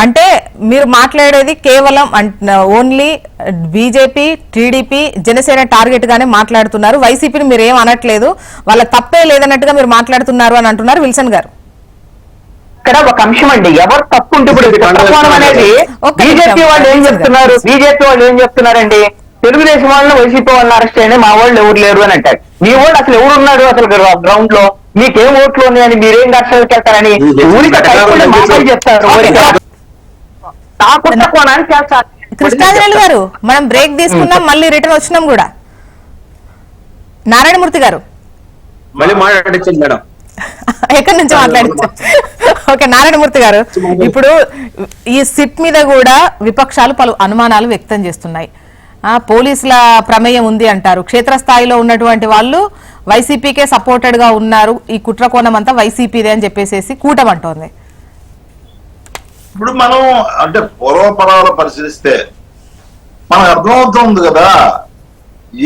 అంటే మీరు మాట్లాడేది కేవలం only BJP, TDP, Janasena target గానే మాట్లాడుతున్నారు. వైసీపీని మీరు ఏం అనట్లేదు, వాళ్ళ తప్పే లేదన్నట్టుగా మీరు మాట్లాడుతున్నారు అని అంటున్నారు విల్సన్ గారు. ఇక్కడ ఒక అంశం అండి, ఎవరు తప్పు ఉంటే ఇప్పుడు కుట్రకోణం అనేది బీజేపీ వాళ్ళు ఏం చెప్తున్నారు, బీజేపీ వాళ్ళు ఏం చెప్తున్నారండి, తెలుగుదేశం వాళ్ళని వైసీపీ వాళ్ళని అరెస్ట్ చేయండి, మా వాళ్ళు ఎవరు లేరు అని అంటారు. మీ వాళ్ళు అసలు ఎవరు ఉన్నారు అసలు గ్రౌండ్ లో, మీకేం ఓట్లు ఉన్నాయని, మీరేం దర్శనాలకు వెళ్తారని ఊరికి కైకుండా మాటలు చెప్తారు. ఆ కుట్రకోణాన్ని చేస్తారు. కృష్ణాంజలి గారు, మనం బ్రేక్ తీసుకున్నాం, మళ్ళీ రిటర్న్ వచ్చినాం కూడా. నారాయణమూర్తి గారు మళ్ళీ మాట్లాడించండి మేడం. ఎక్కడి నుంచి మాట్లాడించారు? ఓకే, నారాయణమూర్తి గారు, ఇప్పుడు ఈ సిట్ మీద కూడా విపక్షాలు పలు అనుమానాలు వ్యక్తం చేస్తున్నాయి. పోలీసుల ప్రమేయం ఉంది అంటారు. క్షేత్రస్థాయిలో ఉన్నటువంటి వాళ్ళు వైసీపీకే సపోర్టెడ్ గా ఉన్నారు, ఈ కుట్రకోణం అంతా వైసీపీదే అని చెప్పేసి కూటమంటోంది. ఇప్పుడు మనం అంటే పూర్వపరాలు పరిశీలిస్తే మనకు అర్థమవుతుంది కదా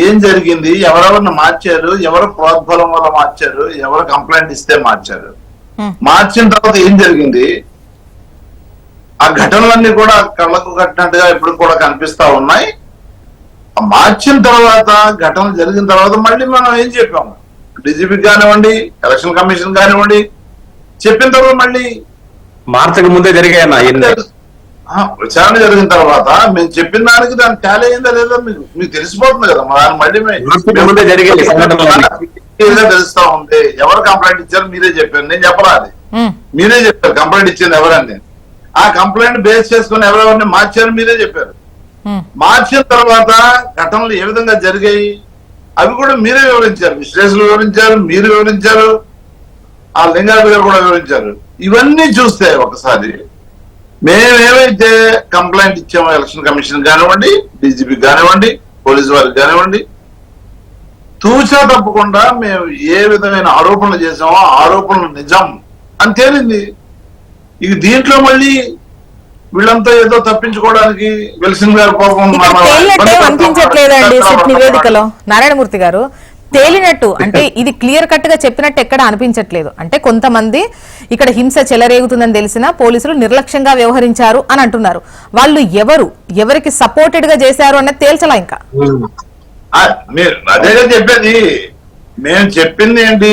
ఏం జరిగింది, ఎవరెవరిని మార్చారు, ఎవరు ప్రోద్బలం వల్ల మార్చారు, ఎవరు కంప్లైంట్ ఇస్తే మార్చారు, మార్చిన తర్వాత ఏం జరిగింది. ఆ ఘటనలన్నీ కూడా కళ్ళకు కట్టినట్టుగా ఇప్పుడు కూడా కనిపిస్తా ఉన్నాయి. మార్చిన తర్వాత ఘటనలు జరిగిన తర్వాత మళ్ళీ మనం ఏం చెప్పాము, డీజీపీకి కానివ్వండి, ఎలక్షన్ కమిషన్ కానివ్వండి, చెప్పిన తర్వాత మళ్ళీ మార్చక ముందే జరిగాయి. విచారణ జరిగిన తర్వాత మేము చెప్పిన దానికి దాని టాలీ అయిందా లేదా మీకు తెలిసిపోతుంది కదా. మళ్ళీ తెలుస్తా ఉంది ఎవరు కంప్లైంట్ ఇచ్చారు, మీరే చెప్పారు, నేను చెప్పరా, అది మీరే చెప్పారు కంప్లైంట్ ఇచ్చింది ఎవరని. ఆ కంప్లైంట్ బేస్ చేసుకుని ఎవరెవరిని మార్చారు మీరే చెప్పారు. మార్చిన తర్వాత ఘటనలు ఏ విధంగా జరిగాయి అవి కూడా మీరే వివరించారు, విశ్లేషణలు వివరించారు, మీరు వివరించారు, ఆ లింగారెడ్డి గారు కూడా వివరించారు. ఇవన్నీ చూస్తే ఒకసారి మేమేమైతే కంప్లైంట్ ఇచ్చామో ఎలక్షన్ కమిషన్ కానివ్వండి, డీజీపీ కానివ్వండి, పోలీసు వారికి కానివ్వండి, తూచా తప్పకుండా మేము ఏ విధమైన ఆరోపణలు చేసామో ఆరోపణలు నిజం అని తేలింది. ఇక దీంట్లో మళ్ళీ వీళ్ళంతా ఏదో తప్పించుకోవడానికి విల్సన్ గారు పాపం అనిపించట్లేదండి సిట్ నివేదికలో. నారాయణమూర్తి గారు, తేలినట్టు అంటే ఇది క్లియర్ కట్ గా చెప్పినట్టు ఎక్కడ అనిపించట్లేదు. అంటే కొంతమంది ఇక్కడ హింస చెలరేగుతుందని తెలిసినా పోలీసులు నిర్లక్ష్యంగా వ్యవహరించారు అని అంటున్నారు. వాళ్ళు ఎవరికి సపోర్టెడ్ గా చేశారు అన్నది తేల్చలా ఇంకా. అదేగా చెప్పేది, మేము చెప్పింది ఏంటి,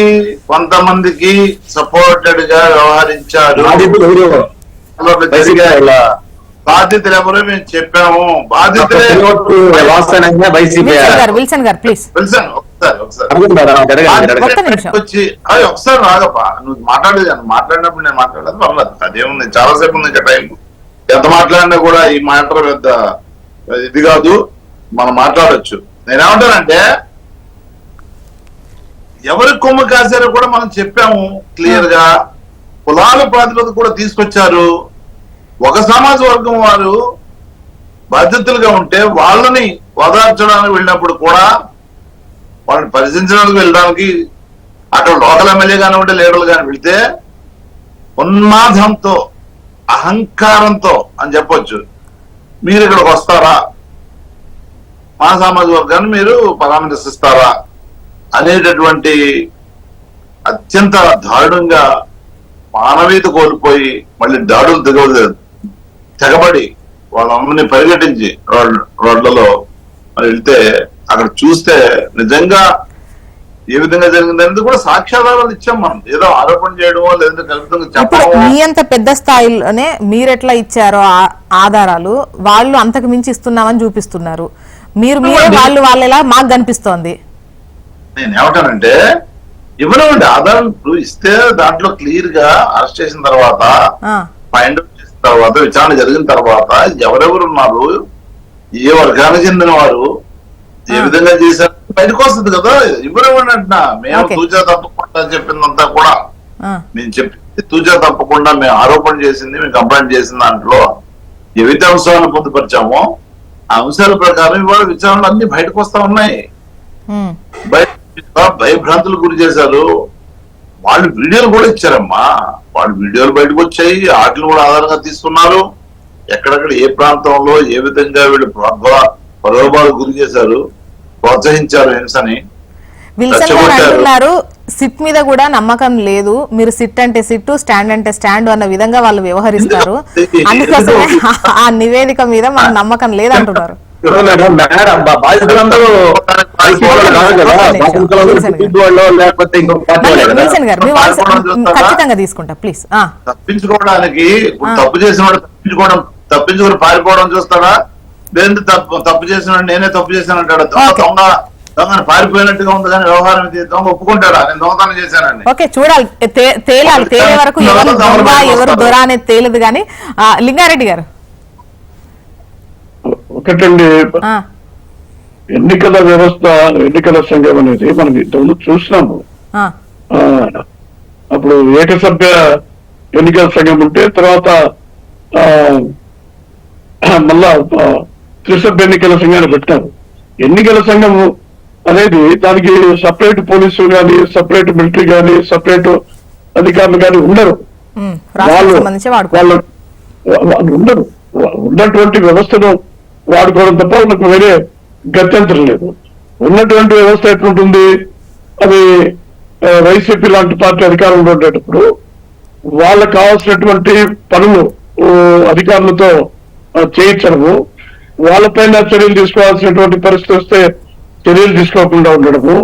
కొంతమందికి సపోర్టెడ్ గా వ్యవహరించారు, బాధ్యతలు ఎవరో మేము చెప్పాము. బాధ్యతలే విల్సన్ గారు ప్లీజ్ వచ్చి అది ఒకసారి రాగప్ప, నువ్వు మాట్లాడినప్పుడు నేను మాట్లాడలేదు, పర్లేదు, అదేముంది, చాలాసేపు ఉంది ఇంకా టైం. ఎంత మాట్లాడినా కూడా ఈ మ్యాటర్ పెద్ద ఇది కాదు, మనం మాట్లాడొచ్చు. నేనేమంటానంటే ఎవరి కొమ్ము కాశారో కూడా మనం చెప్పాము క్లియర్ గా. కులాల ప్రాతిపదిక కూడా తీసుకొచ్చారు. ఒక సమాజ వర్గం వారు బాధ్యతలుగా ఉంటే వాళ్ళని ఓదార్చడానికి వెళ్ళినప్పుడు కూడా వాళ్ళని పరిశీలించడానికి వెళ్ళడానికి అక్కడ లోకల్ ఎమ్మెల్యే కానివ్వండి, లీడర్లు కానీ వెళ్తే ఉన్మాదంతో, అహంకారంతో అని చెప్పొచ్చు, మీరు ఇక్కడికి వస్తారా, మా సామాజిక వర్గాన్ని మీరు పరామర్శిస్తారా అనేటటువంటి అత్యంత దారుణంగా మానవీయత కోల్పోయి మళ్ళీ దాడులు తెగబడి వాళ్ళ అమ్మని పరిగెట్టించి రోడ్లలో వెళ్తే అక్కడ చూస్తే నిజంగా ఏ విధంగా జరిగిందనేది కూడా సాక్ష్యాధారాలు ఇచ్చాం మనం. ఏదో ఆరోపణ చేయడమో లేదంటే కల్పితంగా చెప్పడం. మీ అంత పెద్ద స్థాయిలోనే మీరెట్లా ఇచ్చారో ఆధారాలు వాళ్ళు అంతకు మించి ఇస్తున్నామని చూపిస్తున్నారు. మీరే వాళ్ళెలా మాకు కనిపిస్తోంది. నేనేమంటానంటే ఇవ్వనివ్వండి, ఆధారాలు ఇస్తే దాంట్లో క్లియర్ గా అరెస్ట్ చేసిన తర్వాత, ఫైండ్ అవుట్ చేసిన తర్వాత, విచారణ జరిగిన తర్వాత ఎవరెవరు ఉన్నారు, ఏ వర్గానికి చెందిన వారు, ఏ విధంగా చేశారు బయటకు వస్తుంది కదా, ఇవ్వనివ్వండి అంటున్నా. మేము Okay. తూచా తప్పకుండా చెప్పిందంతా కూడా, ఆ, నేను చెప్పింది తూచా తప్పకుండా మేము ఆరోపణ చేసింది, మేము కంప్లైంట్ చేసిన దాంట్లో ఏవైతే అంశాలను పొందుపరిచామో ఆ అంశాల ప్రకారం ఇవాళ విచారణలు అన్ని బయటకు వస్తా ఉన్నాయి. ఉమ్, బయట భయభ్రాంతులు గురి చేశారు. వాళ్ళు వీడియోలు కూడా ఇచ్చారమ్మా, వాళ్ళు వీడియోలు బయటకు వచ్చాయి, వాటిని కూడా ఆధారంగా తీసుకున్నారు. ఎక్కడెక్కడ ఏ ప్రాంతంలో ఏ విధంగా వీళ్ళు ప్రలోభాలు గురి చేశారు, ప్రోత్సహించారు హింసని. విల్సన్ గారు అంటున్నారు సిట్ మీద కూడా నమ్మకం లేదు, మీరు సిట్ అంటే సిట్టు, స్టాండ్ అంటే స్టాండ్ అన్న విధంగా వాళ్ళు వ్యవహరిస్తారు, అందుకోసమే ఆ నివేదిక మీద మనకు నమ్మకం లేదంటున్నారు. మేడం బాధితులందరూ లేకపోతే ఇంకొక పార్టీ వాళ్ళే కదా. విల్సన్ గారు మీ వాయిస్ ఖచ్చితంగా తీసుకుంటా ప్లీజ్. తప్పించుకోవడానికి ఇప్పుడు తప్పు చేసిన వాడు తప్పించుకొని పారిపోవడం చూస్తాడా, లేదు తప్పు చేసిన వాడు నేనే తప్పు చేశానంటాడు. దొంగ దొంగని పారిపోయినట్టుగా ఉంది కానీ వ్యవహారం దొంగ ఒప్పుకుంటాడా నేను దొంగతనం చేశానని. ఓకే చూడాలి, తేలాలి, తేలే వరకు ఎవరు దొంగ ఎవరు దొర అనేది తేలదు. కానీ లింగారెడ్డి గారు ఒకటండి, ఆ, ఎన్నికల వ్యవస్థ, ఎన్నికల సంఘం అనేది మనం ఇంతకుముందు చూసినాము. ఆ, అప్పుడు ఏకసభ్య ఎన్నికల సంఘం ఉంటే తర్వాత మళ్ళా త్రిసభ్య ఎన్నికల సంఘాన్ని పెట్టారు. ఎన్నికల సంఘం అనేది దానికి సపరేట్ పోలీసులు కానీ, సపరేట్ మిలిటరీ కానీ, సపరేట్ అధికారులు కానీ ఉండరు. ఉమ్, రాష్ట్రానికి సంబంధించి వాళ్ళు ఉండరు. ఉన్నటువంటి వ్యవస్థను వాడుకోవడం తప్ప వాళ్ళకు వేరే గత్యంతరం లేదు. ఉన్నటువంటి వ్యవస్థ ఎట్లుంటుంది, అది వైసీపీ లాంటి పార్టీ అధికారంలో ఉండేటప్పుడు వాళ్ళకు కావాల్సినటువంటి పనులు అధికారులతో చేయించడము, వాళ్ళపైన చర్యలు తీసుకోవాల్సినటువంటి పరిస్థితి వస్తే చర్యలు తీసుకోకుండా ఉండడము,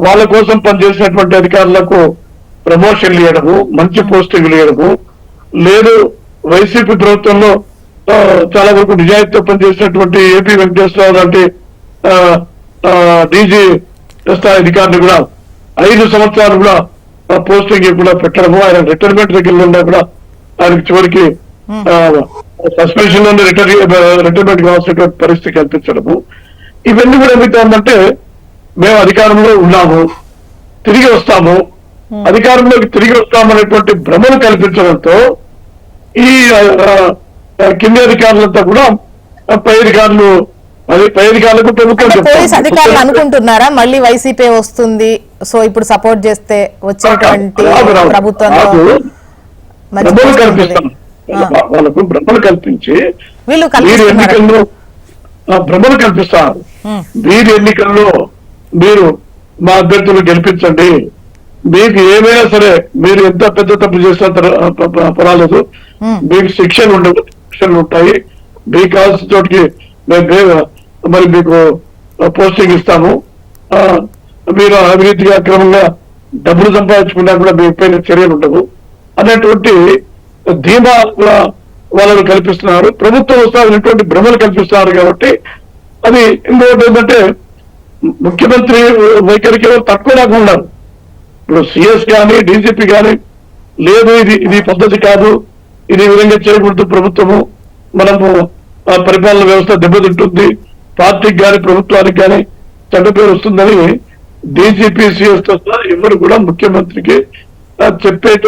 వాళ్ళ కోసం పనిచేసినటువంటి అధికారులకు ప్రమోషన్లు ఇవ్వడము, మంచి పోస్టింగ్లు ఇవ్వడము, లేదు వైసీపీ ప్రభుత్వంలో చాలా వరకు నిజాయితీతో పనిచేసినటువంటి ఏపీ వెంకటేశ్వరరావు లాంటి డీజీ స్థాయి అధికారులు కూడా 5 సంవత్సరాలు కూడా పోస్టింగ్ కూడా పెట్టడము, ఆయన రిటైర్మెంట్ దగ్గర ఉన్నా కూడా ఆయనకి చివరికి సస్పెన్షన్ లోనే రిటైర్మెంట్ కావాల్సినటువంటి పరిస్థితి కల్పించడము, ఇవన్నీ కూడా ఏమవుతుందంటే మేము అధికారంలో ఉన్నాము, తిరిగి వస్తాము, అధికారంలోకి తిరిగి వస్తామనేటువంటి భ్రమను కల్పించడంతో ఈ కింది అధికారులంతా కూడా పై అధికారులు, అది పై అధికారులకు ప్రభుత్వం పోలీస్ అధికారులు అనుకుంటున్నారా మళ్ళీ వైసీపీ వస్తుంది, సో ఇప్పుడు సపోర్ట్ చేస్తే వచ్చేటువంటి ప్రభుత్వంలో భ్రమలు కల్పిస్తాం, వాళ్ళకు భ్రమలు కల్పించి వీళ్ళు వీరు ఎన్నికల్లో భ్రమలు కల్పిస్తారు. వీరి ఎన్నికల్లో మీరు మా అభ్యర్థులు గెలిపించండి, మీకు ఏమైనా సరే మీరు ఎంత పెద్ద తప్పు చేసినా పర్వాలేదు, మీకు శిక్షలు ఉండవు, శిక్షలు ఉంటాయి, మీకు కావాల్సిన చోటికి మరి మీకు పోస్టింగ్ ఇస్తాము, మీరు అవినీతిగా క్రమంగా డబ్బులు సంపాదించుకున్నా కూడా మీ పైన చర్యలు ఉండవు అనేటువంటి ధీమా కూడా వాళ్ళని కల్పిస్తున్నారు. ప్రభుత్వం వస్తారనేటువంటి భ్రమలు కల్పిస్తున్నారు. కాబట్టి అది ఇంకొకటి ఏంటంటే ముఖ్యమంత్రి వైఖరికి తక్కువ రాకుండా ఇప్పుడు సిఎస్ కానీ డీజీపీ కానీ లేదు ఇది పద్ధతి కాదు, ఇది విధంగా చేయకూడదు, ప్రభుత్వము మనము పరిపాలన వ్యవస్థ దెబ్బతింటుంది, పార్టీకి కానీ ప్రభుత్వానికి కానీ చెడ్డ పేరు వస్తుందని డీజీపీ సిఎస్ తో ఎవరు కూడా ముఖ్యమంత్రికి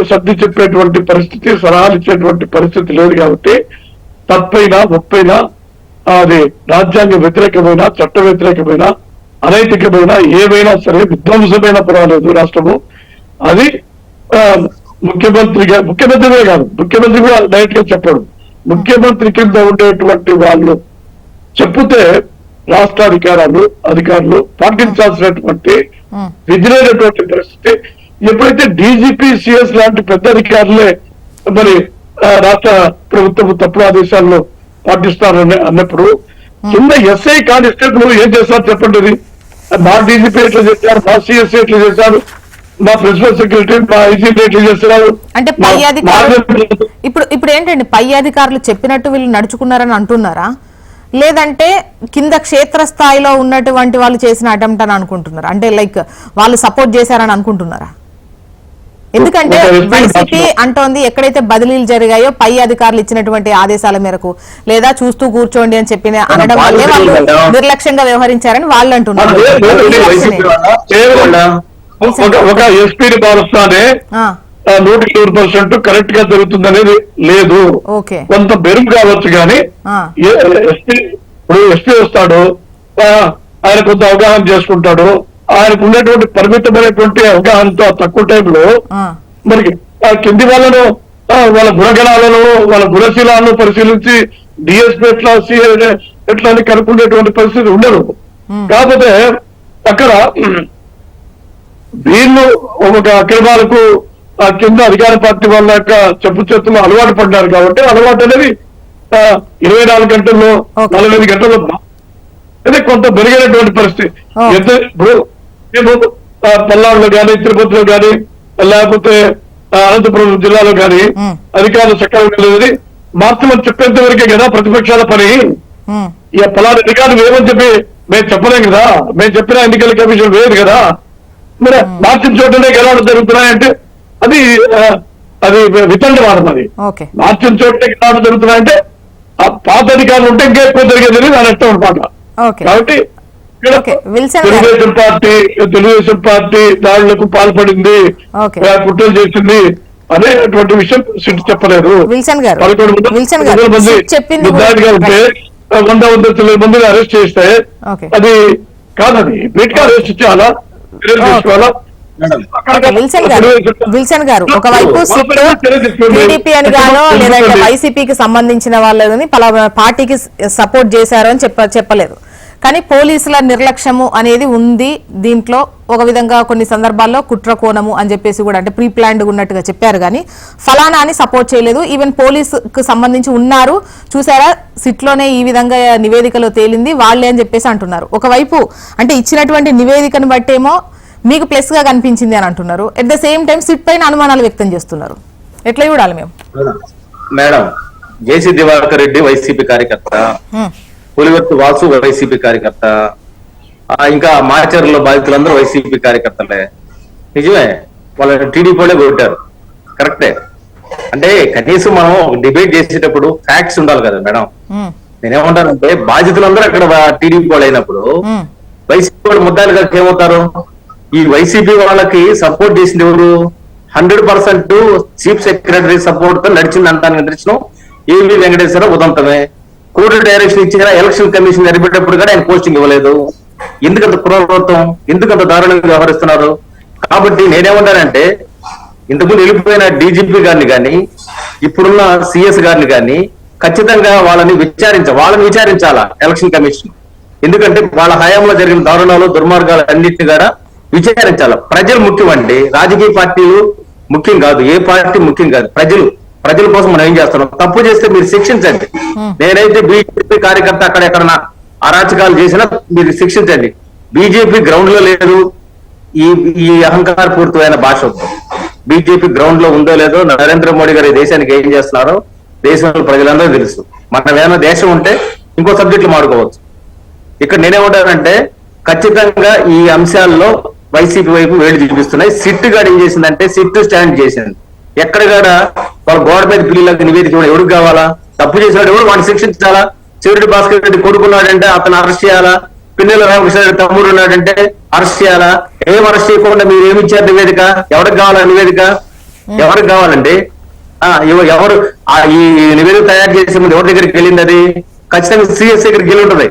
సర్ది చెప్పేటువంటి పరిస్థితి, సలహాలు ఇచ్చేటువంటి పరిస్థితి లేదు. కాబట్టి తప్పైనా ఒప్పైనా అది రాజ్యాంగ వ్యతిరేకమైన, చట్ట వ్యతిరేకమైన, అనైతికమైన ఏవైనా సరే విధ్వంసమైన పర్వాలేదు రాష్ట్రము, అది ముఖ్యమంత్రే కాదు, ముఖ్యమంత్రి కూడా డైరెక్ట్ గా చెప్పడు, ముఖ్యమంత్రి కింద ఉండేటువంటి వాళ్ళు చెప్తే రాష్ట్ర అధికారులు పాటించాల్సినటువంటి విధిలేనటువంటి పరిస్థితి. ఎప్పుడైతే డీజీపీ సిఎస్ లాంటి పెద్ద అధికారులే మరి రాష్ట్ర ప్రభుత్వం తప్పుడు ఆదేశాలను పాటిస్తారు అన్నప్పుడు కింద ఎస్ఐ కానిస్టేబుల్ ఏం చేస్తారు చెప్పండి. మా డీజీపీ ఎట్లా చేశారు, మా సిఎస్ఐ ఎట్లా చేశారు, మా ప్రిన్సిపల్ సెక్రటరీ, మా ఐజీపీ ఎట్లా చేస్తున్నారు అంటే పై అధికారులు ఇప్పుడు ఏంటండి పై అధికారులు చెప్పినట్టు వీళ్ళు నడుచుకున్నారని అంటున్నారా, లేదంటే కింద క్షేత్రస్థాయిలో ఉన్నటువంటి వాళ్ళు చేసిన అటెంప్ట్ అని అనుకుంటున్నారా, అంటే లైక్ వాళ్ళు సపోర్ట్ చేశారని అనుకుంటున్నారా? ఎందుకంటే ఒక SP వైసీపీ అంటోంది ఎక్కడైతే బదిలీలు జరిగాయో పై అధికారులు ఇచ్చినటువంటి ఆదేశాల మేరకు లేదా చూస్తూ కూర్చోండి అని చెప్పిన అనడం వల్లే వాళ్ళు నిర్లక్ష్యంగా వ్యవహరించారని వాళ్ళు అంటున్నారు. కేవలం ఒక ఎస్పీని మారుస్తానే ఆ, 100% కరెక్ట్ గా జరుగుతుంది అనేది లేదు. ఓకే. కొంత బెరుగు కావచ్చు కానీ ఆ. ఇప్పుడు ఎస్పీ వస్తాడు, ఆయన కొంత అవగాహన చేసుకుంటాడు, ఆయనకు ఉన్నటువంటి పరిమితమైనటువంటి అవగాహనతో తక్కువ టైంలో ఆ. మరి ఆ కింది వాళ్ళను వాళ్ళ గుణగణాలను వాళ్ళ గుణశీలాలను పరిశీలించి డిఎస్పీ ఎట్లా సిఐ ఎట్లా అని కనుక్కునేటువంటి పరిస్థితి ఉండదు. కాకపోతే అక్కడ వీళ్ళు ఒక అక్రమాలకు ఆ కింద అధికార పార్టీ వాళ్ళ యొక్క చెప్పు చేతులు అలవాటు పడ్డారు కాబట్టి అలవాటు అనేది 24 గంటల్లో 45 గంటల్లో అదే కొంత పెరిగినటువంటి పరిస్థితి. ఇప్పుడు పల్నాడులో కానీ తిరుపతిలో కానీ లేకపోతే అనంతపురం జిల్లాలో కానీ అధికారులు చక్కగా లేదని మార్చమని చెప్పేంత వరకే కదా ప్రతిపక్షాల పని. ఇక పలానా అధికారులు ఏమని చెప్పి మేము చెప్పలేం కదా, మేము చెప్పిన ఎన్నికల కమిషన్ వేయదు కదా. మరి మార్చిన చోటనే గెలవడం జరుగుతున్నాయంటే అది అది వితండవాదం. అది మార్చిన చోటనే గెలవడం జరుగుతున్నాయంటే ఆ పాత అధికారులు ఉంటే ఇంకా ఎక్కువ జరిగేది దాని అర్థం అనమాట. కాబట్టి తెలుగుదేశం పార్టీ దాడులకు పాల్పడింది, కుట్రలు చేసింది అనేటువంటి విషయం సిట్ చెప్పలేదు. 11 మంది ఉంటే 100 మందిని అరెస్ట్ చేస్తే అది కాదని వీటికి అరెస్ట్ చేయాలా, తీసుకోవాలా? విల్సన్ గారు ఒకవైపు టీడీపీ అని గానో లేదంటే వైసీపీకి సంబంధించిన వాళ్ళని పలానా పార్టీకి సపోర్ట్ చేశారు అని చెప్పలేదు. కానీ పోలీసుల నిర్లక్ష్యము అనేది ఉంది దీంట్లో. ఒక విధంగా కొన్ని సందర్భాల్లో కుట్ర కోణము అని చెప్పేసి కూడా అంటే ప్రీ ప్లాన్డ్ ఉన్నట్టుగా చెప్పారు కానీ ఫలానా అని సపోర్ట్ చేయలేదు. ఈవెన్ పోలీసుకు సంబంధించి ఉన్నారు చూసారా సిట్లోనే ఈ విధంగా నివేదికలో తేలింది వాళ్ళే అని చెప్పేసి అంటున్నారు. ఒకవైపు అంటే ఇచ్చినటువంటి నివేదికను బట్టేమో మీకు ప్లస్ గా కనిపించింది అని అంటున్నారు. At the same time SIT పైన అనుమానాలు వ్యక్తం చేస్తున్నారు. ఎట్లా చూడాలి మేము? మేడం, జేసీ దివాకర్ రెడ్డి వైసీపీ కార్యకర్త, పులివర్తి వాసు వైసీపీ కార్యకర్త, ఇంకా మాచర్లో బాధితులందరూ వైసీపీ కార్యకర్తలే. నిజమే, వాళ్ళని టీడీపీలే కొట్టారు, కరెక్టే. అంటే కనీసం మనం డిబేట్ చేసేటప్పుడు ఫ్యాక్ట్స్ ఉండాలి కదా మేడం. నేనేమంటానంటే బాధితులందరూ అక్కడ టీడీపీ వాళ్ళు అయినప్పుడు వైసీపీ వాళ్ళు ముద్దాలుగా ఏమవుతారు? ఈ వైసీపీ వాళ్ళకి సపోర్ట్ చేసింది ఎవరు? 100% చీఫ్ సెక్రటరీ సపోర్ట్ తో నడిచింది అంటానికి నడిచిన ఏవి వెంకటేశ్వర ఉదంతమే. కోర్టు డైరెక్షన్ ఇచ్చిన ఎలక్షన్ కమిషన్ జరిపేటప్పుడు కూడా ఆయన పోస్టింగ్ ఇవ్వలేదు. ఎందుకంత క్రూరత్వం, ఎందుకంత దారుణంగా వ్యవహరిస్తున్నారు? కాబట్టి నేనేమంటానంటే ఇంతకుముందు వెళ్ళిపోయిన డీజీపీ గారిని కానీ ఇప్పుడున్న సిఎస్ గారిని కానీ ఖచ్చితంగా వాళ్ళని విచారించాలా ఎలక్షన్ కమిషన్. ఎందుకంటే వాళ్ళ హయాంలో జరిగిన దారుణాలు దుర్మార్గాలు అన్నింటినీ కూడా విచారించాలి. ప్రజలు ముఖ్యం అండి, రాజకీయ పార్టీలు ముఖ్యం కాదు, ఏ పార్టీ ముఖ్యం కాదు. ప్రజల కోసం మనం ఏం చేస్తున్నాం? తప్పు చేస్తే మీరు శిక్షించండి. నేనైతే బీజేపీ కార్యకర్త అక్కడెక్కడన్నా అరాచకాలు చేసినా మీరు శిక్షించండి. బీజేపీ గ్రౌండ్ లో లేదు, ఈ అహంకార పూర్తమైన భాష వద్దు. బీజేపీ గ్రౌండ్ లో ఉందో లేదో నరేంద్ర మోడీ గారు ఈ దేశానికి ఏం చేస్తున్నారో దేశంలో ప్రజలందరూ తెలుసు. మనం ఏమైనా దేశం ఉంటే ఇంకో సబ్జెక్టులు మాడుకోవచ్చు. ఇక్కడ నేనేమంటానంటే ఖచ్చితంగా ఈ అంశాల్లో వైసీపీ వైపు వేడి చూపిస్తున్నాయి. సిట్ గారు ఏం చేసిందంటే సిట్ స్టాండ్ చేసింది. ఎక్కడ కూడా వాళ్ళ గోడ మీద పిల్లలకు నివేదిక ఎవరికి కావాలా? తప్పు చేసినాడు ఎవరు వాడిని శిక్షించాలా? చివరి భాస్కర్ రెడ్డి కొడుకున్నాడంటే అతను అరెస్ట్ చేయాలా? పిన్నెల రామకృష్ణ రెడ్డి తమ్ముడు ఉన్నాడంటే అరెస్ట్ చేయాలా? ఏం అరెస్ట్ చేయకుండా మీరు ఏమి ఇచ్చారు నివేదిక? ఎవరికి కావాలా నివేదిక? ఎవరికి కావాలండి? ఎవరు ఈ నివేదిక తయారు చేసే ముందు ఎవరి దగ్గరికి వెళ్ళింది? అది ఖచ్చితంగా సిఎస్ దగ్గరికి వెళ్ళి ఉంటది.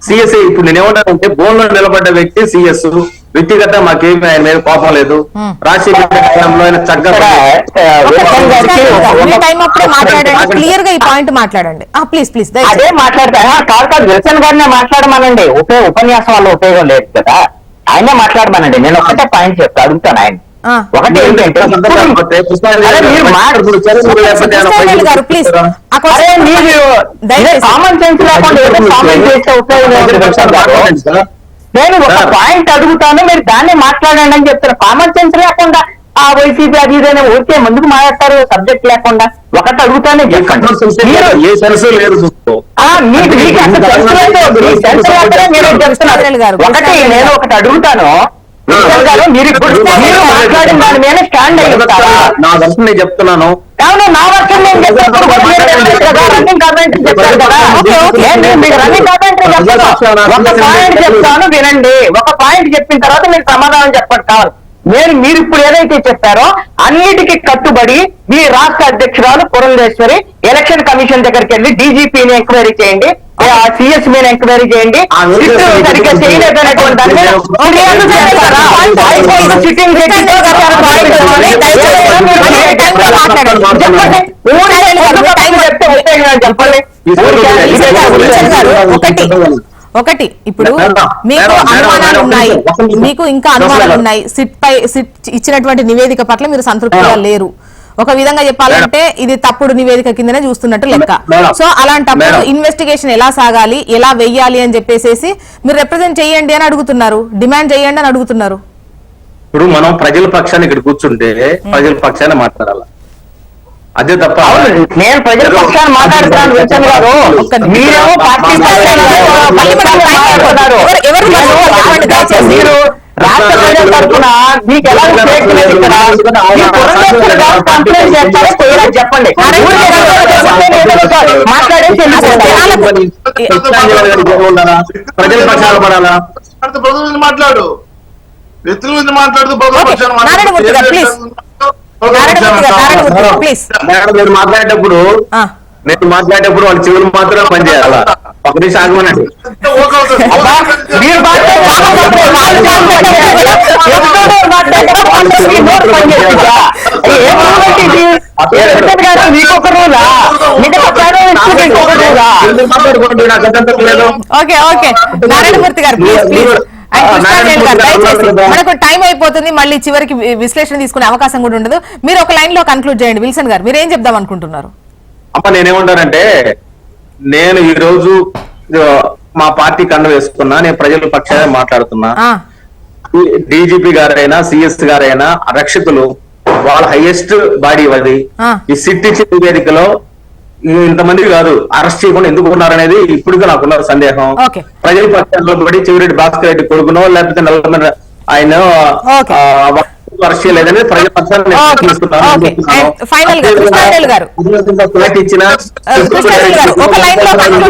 సిఎస్ ఇప్పుడు నేనేమంటానంటే బోన్లో నిలబడ్డ వ్యక్తి సిఎస్. వ్యక్తిగత మాకేమి ఆయన మీద కోపం లేదు. రాజశేఖర క్లియర్ గా ఈ పాయింట్ మాట్లాడండి ప్లీజ్ ప్లీజ్. అదే మాట్లాడతా కాదు విల్సన్ గారినే మాట్లాడమనండి. ఉపన్యాసం వల్ల ఉపయోగం లేదు కదా, ఆయనే మాట్లాడమనండి. నేను ఒకటే పాయింట్ చెప్తా అడుగుతాను ఆయన. ఒకటి ఏంటంటే కామన్ సెన్స్ లేకుండా ఏదో కామెంట్ చేస్తే ఉపయోగం. నేను ఒక పాయింట్ అడుగుతాను, మీరు దాన్ని మాట్లాడండి అని చెప్తాను. కామన్ సెన్స్ లేకుండా ఆ వైసీపీ అది ఇదైనా ఓకే ముందుకు మాట్లాడతారు సబ్జెక్ట్ లేకుండా. ఒకటి అడుగుతానే చెప్పండి. ఒకటి నేను ఒకటి అడుగుతాను, విల్సన్ గారు, మీరు ఇప్పుడు మీరు మాట్లాడిన దాని మీద స్టాండ్ అయ్యారా? నా దర్శనం నేను చెప్తున్నాను. అవును, నా వర్షన్ నేను చెప్పినప్పుడు కూడా మీరు చెప్పారు కదా, రన్నింగ్ కామెంటరీ చెప్పారు కదా. ఏంటి మీకు రన్నింగ్ కామెంటరీ చెప్పాను? ఒక పాయింట్ చెప్తాను వినండి. ఒక పాయింట్ చెప్పిన తర్వాత మీకు సమాధానం చెప్పండి కావాలి. మీరు ఇప్పుడు ఏదైతే చెప్పారో అన్నిటికీ కట్టుబడి మీ రాష్ట్ర అధ్యక్షురాలు పురంధేశ్వరి ఎలక్షన్ కమిషన్ దగ్గరికి వెళ్ళి డీజీపీని ఎంక్వైరీ చేయండి, సిఎస్ మీద ఎంక్వైరీ చేయండి, సరిగ్గా చేయలేదనేటువంటి దాని మీద సిట్టింగ్ ఒకటి ఇప్పుడు మీకు అనుమానాలు ఉన్నాయి, మీకు ఇంకా అనుమానాలు ఉన్నాయి. సిట్ ఇచ్చినటువంటి నివేదిక పట్ల మీరు సంతృప్తిగా లేరు. ఒక విధంగా చెప్పాలంటే ఇది తప్పుడు నివేదిక కిందనే చూస్తున్నట్టు లెక్క. సో అలాంటప్పుడు ఇన్వెస్టిగేషన్ ఎలా సాగాలి, ఎలా వెయ్యాలి అని చెప్పేసి మీరు రిప్రజెంట్ చేయండి అని అడుగుతున్నారు, డిమాండ్ చేయండి అని అడుగుతున్నారు. ఇప్పుడు మనం ప్రజల పక్షాన్ని ఇక్కడ కూర్చుంటే ప్రజల పక్షాన్ని మాట్లాడాలి, అదే తప్ప. నేను ప్రజల పక్షాన్ని మాట్లాడుతున్నాను విల్సన్ గారు, మీరేమో పార్టీ మీరు రాష్ట్ర ప్రజల తరఫున మీకు ఎలా కంప్లైంట్ చేస్తారో చెప్పండి. మాట్లాడేసి ప్రజల పక్షాలు పడాలా? మాట్లాడు, వ్యక్తుల మీద మాట్లాడుతూ మీరు మాట్లాడేటప్పుడు వాళ్ళు చెవులు మాత్రమే పనిచేయాలా? ఒక నిమిషం ఆగమనండి. ఓకే ఓకే నారాయణమూర్తి గారు ప్లీజ్ ప్లీజ్. మనకు టైం అయిపోతుంది, మళ్ళీ చివరికి విశ్లేషణ తీసుకునే అవకాశం కూడా ఉండదు. మీరు ఒక లైన్ లో కన్క్లూడ్ చేయండి. విల్సన్ గారు మీరు ఏం చెప్దాం అనుకుంటున్నారు? అమ్మ నేనేమంటానంటే, నేను ఈ రోజు మా పార్టీ కండ వేసుకున్నా, నేను ప్రజల పక్షాన మాట్లాడుతున్నా. డీజీపీ గారైనా సిఎస్ గారైనా రక్షకులు వాళ్ళ హైయెస్ట్ బాడీ అది. ఈ సిట్ ఇచ్చిన నివేదికలో ఇంతమంది కాదు అరెస్ట్ చేయకుండా ఎందుకు ఉన్నారనేది ఇప్పటికీ నాకున్న సందేహం. ప్రజల పక్షాల్లో పడి చివరెడ్డి భాస్కర్ రెడ్డి కొడుకునో లేకపోతే నల్లమని ఆయన అరెస్ట్ చేయలేదని ప్రజల పక్షాన్ని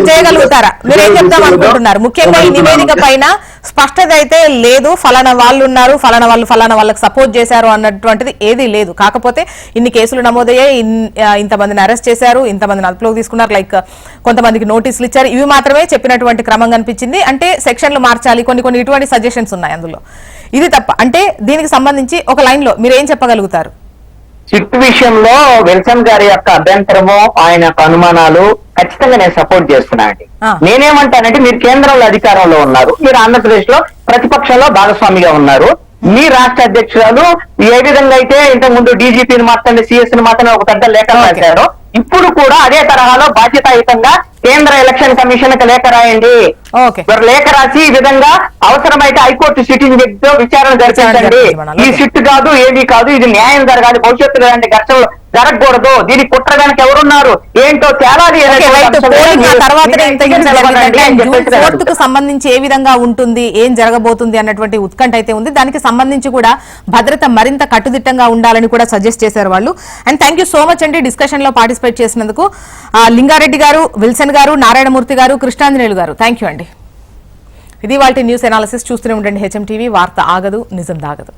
చేయగలుగుతారా? మీరేం చెప్దాం అనుకుంటున్నారు? ముఖ్యంగా ఈ నివేదిక పైన స్పష్టత అయితే లేదు, ఫలానా వాళ్ళు ఉన్నారు, ఫలానా వాళ్ళు ఫలానా వాళ్ళకి సపోర్ట్ చేశారు అన్నటువంటిది ఏదీ లేదు. కాకపోతే ఇన్ని కేసులు నమోదయ్యాయి, ఇంతమందిని అరెస్ట్ చేశారు, ఇంతమందిని అదుపులోకి తీసుకున్నారు, లైక్ కొంతమందికి నోటీసులు ఇచ్చారు, ఇవి మాత్రమే చెప్పినటువంటి క్రమం కనిపించింది. అంటే సెక్షన్లు మార్చాలి, కొన్ని ఇటువంటి సజెషన్స్ ఉన్నాయి అందులో. ఇది తప్ప అంటే దీనికి సంబంధించి ఒక లైన్ లో మీరు ఏం చెప్పగలుగుతారు? సిట్ విషయంలో విల్సన్ గారి యొక్క అభ్యంతరము, ఆయన యొక్క అనుమానాలు ఖచ్చితంగా నేను సపోర్ట్ చేస్తున్నా అండి. నేనేమంటానంటే, మీరు కేంద్రంలో అధికారంలో ఉన్నారు, మీరు ఆంధ్రప్రదేశ్ లో ప్రతిపక్షంలో భాగస్వామిగా ఉన్నారు. మీ రాష్ట్ర అధ్యక్షురాలు ఏ విధంగా అయితే ఇంతకు ముందు డీజీపీని మాత్రమే సిఎస్ ని మాత్రమే ఒక పెద్ద లేఖ రాశారో, ఇప్పుడు కూడా అదే తరహాలో బాధ్యతాయుతంగా కేంద్ర ఎలక్షన్ కమిషన్ కి లేఖ రాయండి. లేఖ రాసి ఈ విధంగా అవసరమైతే హైకోర్టు సిట్టింగ్ వ్యక్తితో విచారణ జరిపించండి. ఈ సిట్ కాదు, ఏది కాదు, ఇది న్యాయం జరగాలి, భవిష్యత్తులో ఇలాంటి ఘర్షణలు జరగకూడదు, దీనికి కుట్ర కనుక ఎవరున్నారు ఏంటో తేలాది. కోర్టుకు సంబంధించి ఏ విధంగా ఉంటుంది, ఏం జరగబోతుంది అన్నటువంటి ఉత్కంఠ అయితే ఉంది. దానికి సంబంధించి కూడా భద్రత మరింత కట్టుదిట్టంగా ఉండాలని కూడా సజెస్ట్ చేశారు వాళ్ళు. And thank you so much అండి డిస్కషన్ లో పార్టిసిపేట్ చేసినందుకు. లింగారెడ్డి గారు, విల్సన్ గారు, నారాయణమూర్తి గారు, కృష్ణాంజనేయులు గారు, థ్యాంక్ యూ అండి. ఇది వాటి న్యూస్ అనాలిసిస్. చూస్తూనే ఉండండి హెచ్ఎం టీవీ. వార్త ఆగదు, నిజం దాగదు.